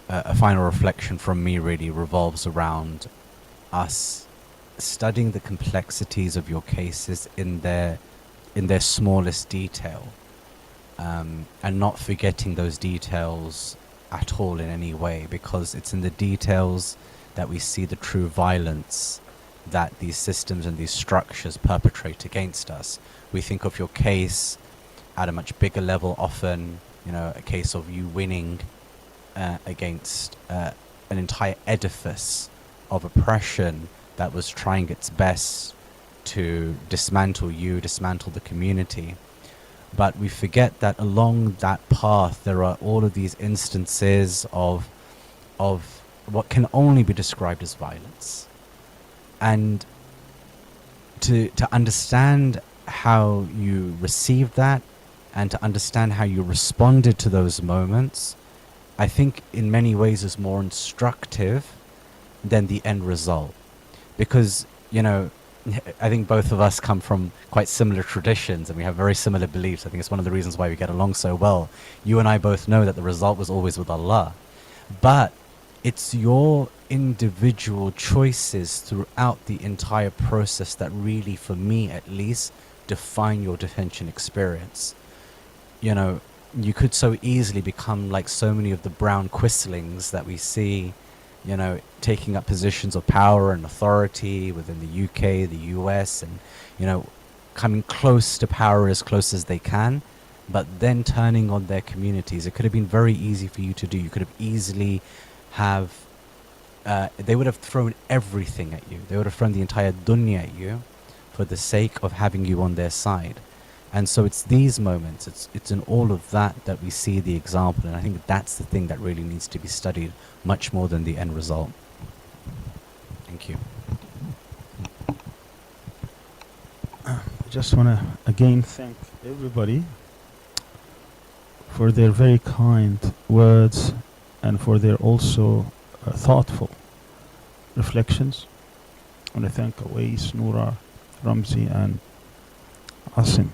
a final reflection from me really revolves around us studying the complexities of your cases in their smallest detail, and not forgetting those details at all in any way, because it's in the details that we see the true violence that these systems and these structures perpetrate against us. We think of your case at a much bigger level often, you know, a case of you winning against an entire edifice of oppression that was trying its best to dismantle you, dismantle the community. But we forget that along that path there are all of these instances of what can only be described as violence. And to understand how you received that, and to understand how you responded to those moments, I think in many ways is more instructive than the end result. Because, you know, I think both of us come from quite similar traditions and we have very similar beliefs. I think it's one of the reasons why we get along so well. You and I both know that the result was always with Allah. But it's your individual choices throughout the entire process that really, for me at least, define your detention experience. You know, you could so easily become like so many of the brown quislings that we see, you know, taking up positions of power and authority within the UK, the US, and, you know, coming close to power as close as they can, but then turning on their communities. It could have been very easy for you to do. You could have easily have, they would have thrown everything at you. They would have thrown the entire dunya at you for the sake of having you on their side. And so it's these moments, it's in all of that we see the example. And I think that's the thing that really needs to be studied much more than the end result. Thank you. I just want to again thank everybody for their very kind words and for their also thoughtful reflections. I want to thank Awais, Nora, Ramzy, and Asim,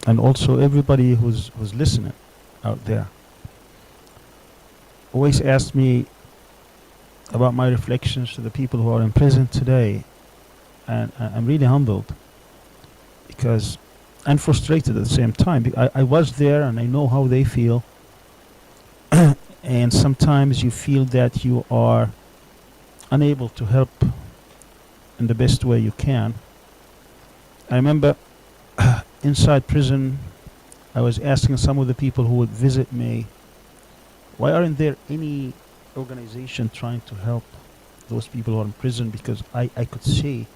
and also everybody who's listening out there. Always asked me about my reflections to the people who are in prison today, and I'm really humbled because and frustrated at the same time. I was there and I know how they feel, and sometimes you feel that you are unable to help in the best way you can. I remember inside prison, I was asking some of the people who would visit me, why aren't there any organization trying to help those people who are in prison? Because I could see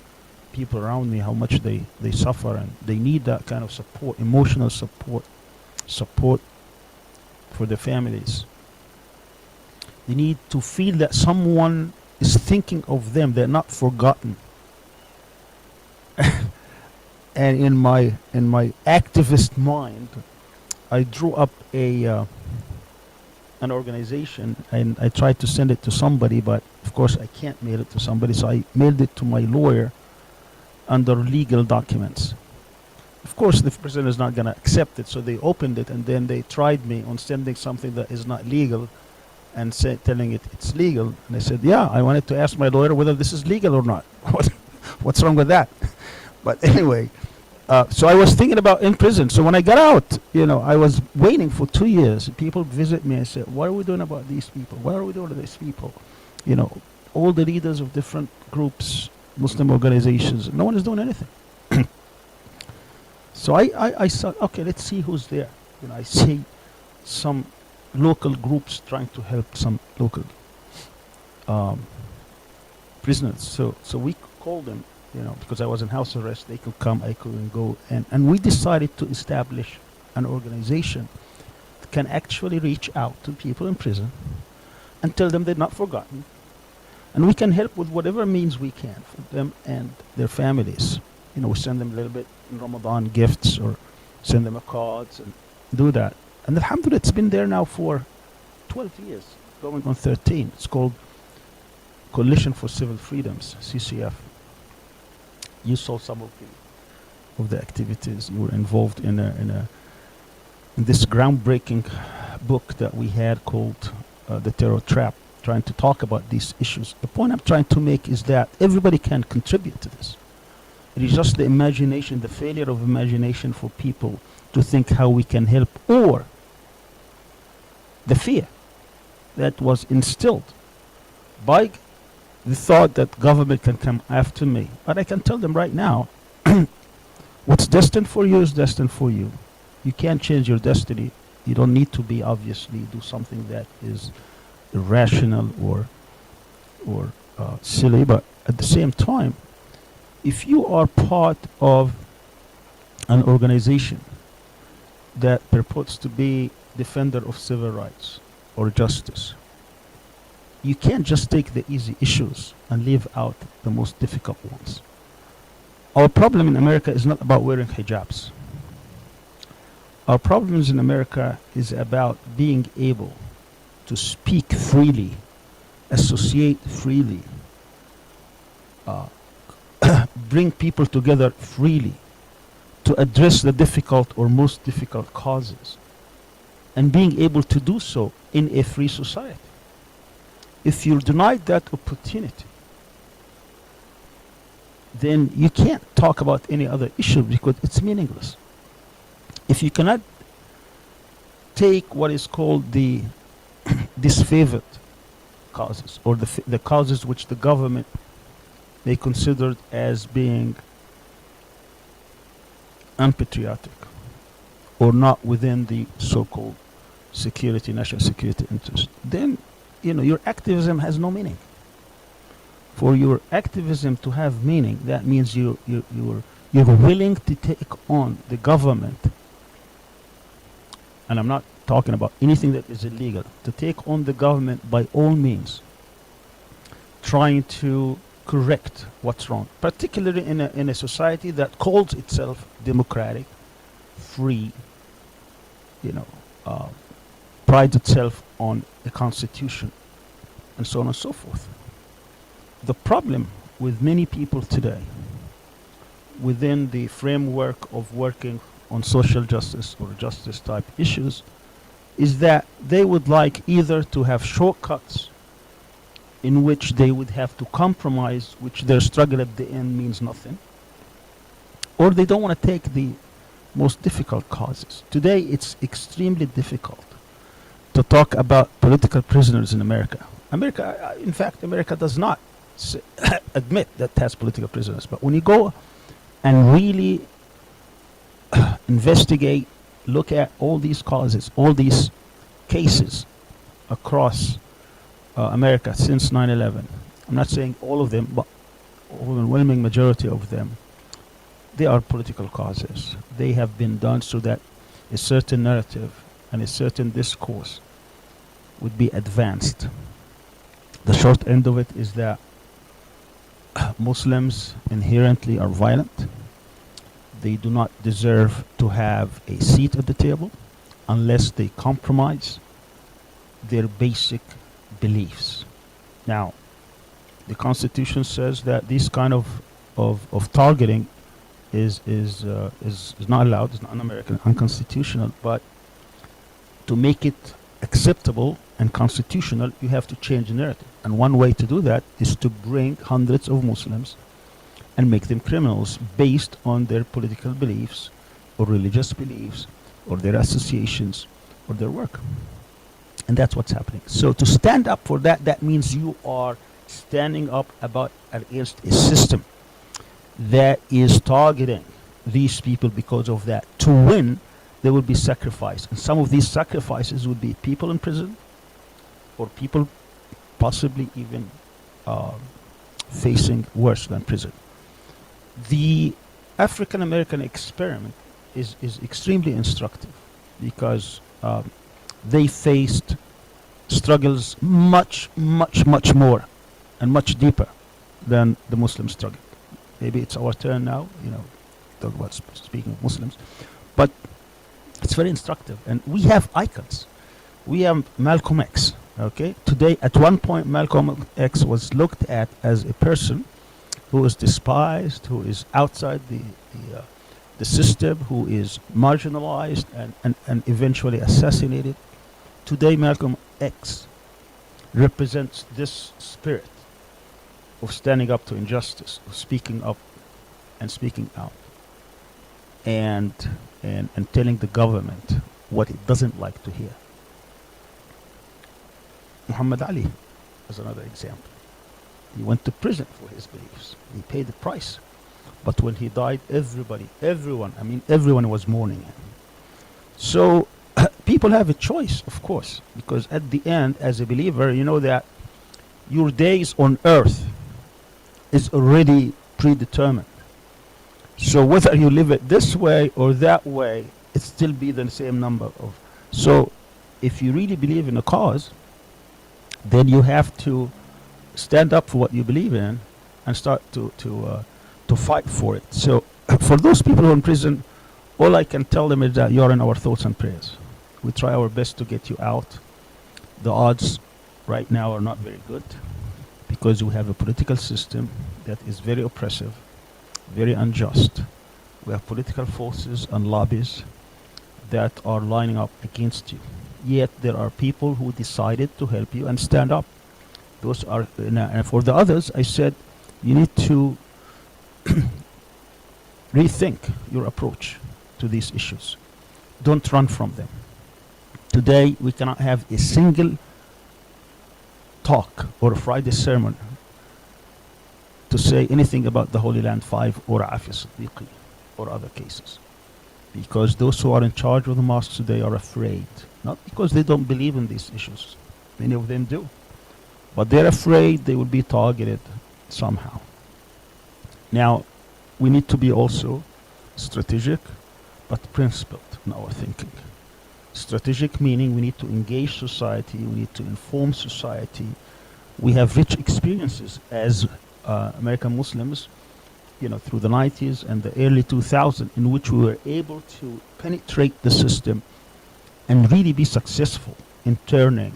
people around me how much they suffer, and they need that kind of support, emotional support for their families. They need to feel that someone is thinking of them, they're not forgotten. And in my activist mind, I drew up an organization, and I tried to send it to somebody, but of course I can't mail it to somebody, so I mailed it to my lawyer under legal documents. Of course the prison is not going to accept it, so they opened it and then they tried me on sending something that is not legal and telling it it's legal. And I said, yeah, I wanted to ask my lawyer whether this is legal or not. What's wrong with that? But anyway, so I was thinking about in prison. So when I got out, I was waiting for 2 years. People visit me and say, what are we doing about these people? What are we doing to these people? All the leaders of different groups, Muslim organizations, no one is doing anything. So I thought, okay, let's see who's there. I see some local groups trying to help some local prisoners. So we called them, because I was in house arrest. They could come, I couldn't go. And we decided to establish an organization that can actually reach out to people in prison and tell them they're not forgotten. And we can help with whatever means we can for them and their families. We send them a little bit in Ramadan gifts, or send them a cards and do that. And alhamdulillah, it's been there now for 12 years, going on 13. It's called Coalition for Civil Freedoms, CCF. You saw some of the activities. You were involved in this groundbreaking book that we had called The Terror Trap, trying to talk about these issues. The point I'm trying to make is that everybody can contribute to this. It is just the imagination, the failure of imagination for people to think how we can help, or the fear that was instilled by the thought that government can come after me. But I can tell them right now, what's destined for you is destined for you. You can't change your destiny. You don't need to be, obviously, do something that is irrational or silly. But at the same time, if you are part of an organization that purports to be defender of civil rights or justice, you can't just take the easy issues and leave out the most difficult ones. Our problem in America is not about wearing hijabs. Our problems in America is about being able to speak freely, associate freely, bring people together freely, to address the difficult or most difficult causes, and being able to do so in a free society. If you're denied that opportunity, then you can't talk about any other issue, because it's meaningless. If you cannot take what is called the disfavored causes, or the causes which the government may consider as being unpatriotic or not within the so-called security, national security interest, then your activism has no meaning. For your activism to have meaning, that means you're willing to take on the government, and I'm not talking about anything that is illegal, to take on the government by all means, trying to correct what's wrong, particularly in a society that calls itself democratic, free, prides itself on a constitution, and so on and so forth. The problem with many people today, within the framework of working on social justice or justice type issues, is that they would like either to have shortcuts in which they would have to compromise, which their struggle at the end means nothing, or they don't want to take the most difficult causes. Today, it's extremely difficult to talk about political prisoners in America. In fact, America does not admit that it has political prisoners. But when you go and really investigate, look at all these causes, all these cases across America since 9/11, I'm not saying all of them, but overwhelming majority of them, they are political causes. They have been done so that a certain narrative and a certain discourse would be advanced. The short end of it is that Muslims inherently are violent. They do not deserve to have a seat at the table unless they compromise their basic beliefs. Now, the Constitution says that this kind of targeting is not allowed. It's not un-American, unconstitutional. But to make it acceptable and constitutional, you have to change the narrative. And one way to do that is to bring hundreds of Muslims and make them criminals based on their political beliefs or religious beliefs or their associations or their work. And that's what's happening. So to stand up for that, that means you are standing up against a system that is targeting these people because of that. To win, there will be sacrifice. And some of these sacrifices would be people in prison or people possibly even facing worse than prison. The African American experiment is extremely instructive because they faced struggles much more and much deeper than the Muslim struggle. Maybe it's our turn now, talk about speaking of Muslims, but it's very instructive. And we have icons. We have Malcolm X. Okay, today at one point Malcolm X was looked at as a person who is despised, who is outside the system, who is marginalized and eventually assassinated. Today Malcolm X represents this spirit of standing up to injustice, of speaking up and speaking out, and telling the government what it doesn't like to hear. Muhammad Ali is another example. He went to prison for his beliefs. He paid the price. But when he died, everyone was mourning him. So people have a choice, of course, because at the end, as a believer, you know that your days on earth is already predetermined. So whether you live it this way or that way, it still be the same number of. So if you really believe in a cause, then you have to stand up for what you believe in and start to fight for it. So for those people who are in prison, all I can tell them is that you're in our thoughts and prayers. We try our best to get you out. The odds right now are not very good because we have a political system that is very oppressive, very unjust. We have political forces and lobbies that are lining up against you. Yet there are people who decided to help you and stand up. Those are, and for the others, I said, you need to rethink your approach to these issues. Don't run from them. Today, we cannot have a single talk or a Friday sermon to say anything about the Holy Land 5 or Afia Siddiqui or other cases. because those who are in charge of the mosques today are afraid, not because they don't believe in these issues. Many of them do. But they're afraid they will be targeted somehow. Now, we need to be also strategic, but principled in our thinking. Strategic meaning we need to engage society, we need to inform society. We have rich experiences as American Muslims, you know, through the 90s and the early 2000s, in which we were able to penetrate the system and really be successful in turning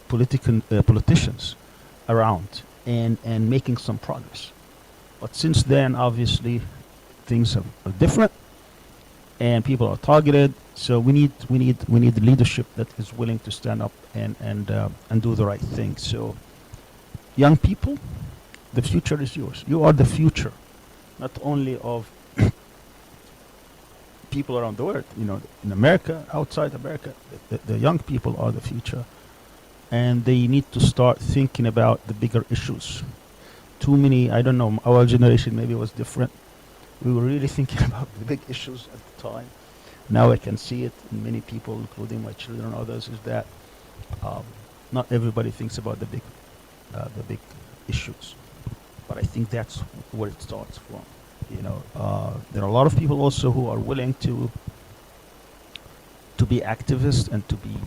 politicians around and making some progress. But since then, obviously, things are different, and people are targeted. So we need leadership that is willing to stand up and do the right thing. So, young people, the future is yours. You are the future, not only of people around the world. You know, in America, outside America, the young people are the future, and they need to start thinking about the bigger issues. Too many, I don't know, our generation maybe was different. We were really thinking about the big issues at the time. Now I can see it in many people, including my children and others, is that not everybody thinks about the big issues. But I think that's where it starts from. You know, there are a lot of people also who are willing to be activists and to be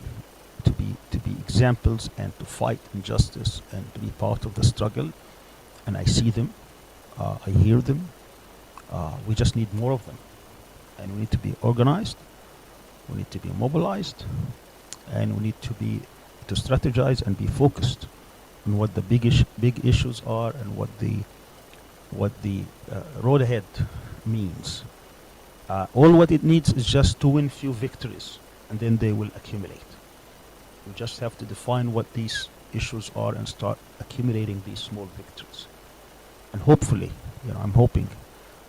examples and to fight injustice and to be part of the struggle. And I see them, I hear them. We just need more of them, and we need to be organized. We need to be mobilized, and we need to strategize and be focused on what the big issues are and what the road ahead means. All what it needs is just to win few victories, and then they will accumulate. We just have to define what these issues are and start accumulating these small victories. And hopefully, you know, I'm hoping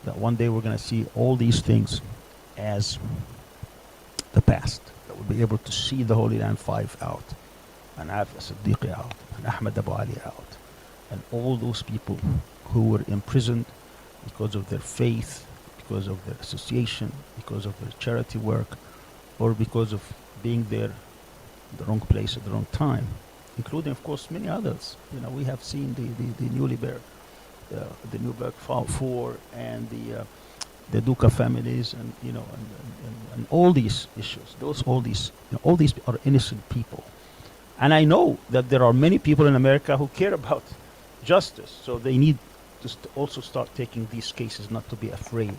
that one day we're going to see all these things as the past. That we'll be able to see the Holy Land 5 out, and Afi Siddiqui out, and Ahmed Abu Ali out, and all those people who were imprisoned because of their faith, because of their association, because of their charity work, or because of being there in the wrong place at the wrong time, including, of course, many others. You know, we have seen the Nuremberg, the Nuremberg 4 and the Duca families, and you know, and all these issues. All these are innocent people, and I know that there are many people in America who care about justice. So they need to also start taking these cases, not to be afraid.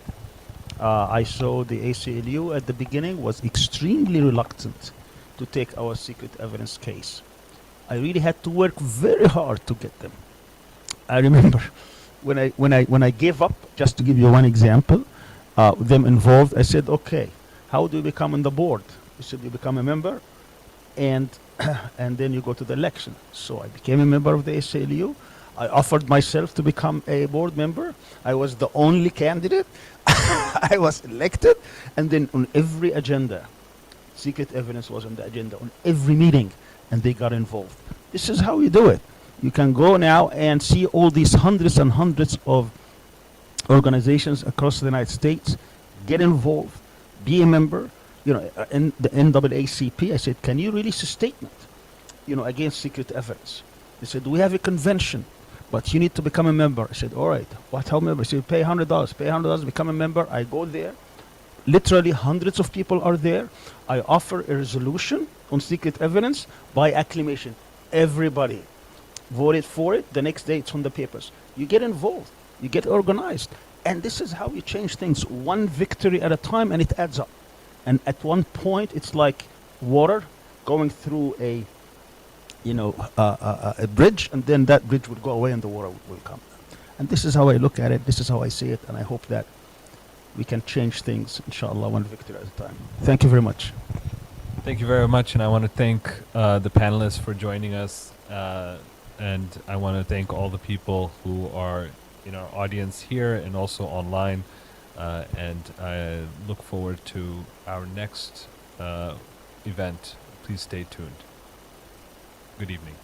I saw the ACLU at the beginning was extremely reluctant to take our secret evidence case. I really had to work very hard to get them. I remember when I gave up, just to give you one example, them involved, I said, okay, how do you become on the board? He said, you become a member, and then you go to the election. So I became a member of the ACLU. I offered myself to become a board member. I was the only candidate. I was elected, and then on every agenda, secret evidence was on the agenda, on every meeting, and they got involved. This is how you do it. You can go now and see all these hundreds and hundreds of organizations across the United States, get involved, be a member. You know, in the NAACP, I said, can you release a statement, you know, against secret evidence? They said, we have a convention, but you need to become a member. I said, all right, how member? He said, pay $100, become a member. I go there. Literally hundreds of people are there. I offer a resolution on secret evidence by acclamation. Everybody voted for it. The next day it's on the papers. You get involved. You get organized. And this is how you change things, one victory at a time, and it adds up. And at one point, it's like water going through a bridge, and then that bridge would go away and the water will come. And this is how I look at it. This is how I see it. And I hope that we can change things, inshallah, one victory at a time. Thank you very much. Thank you very much, and I want to thank the panelists for joining us, and I want to thank all the people who are in our audience here and also online, and I look forward to our next event. Please stay tuned. Good evening.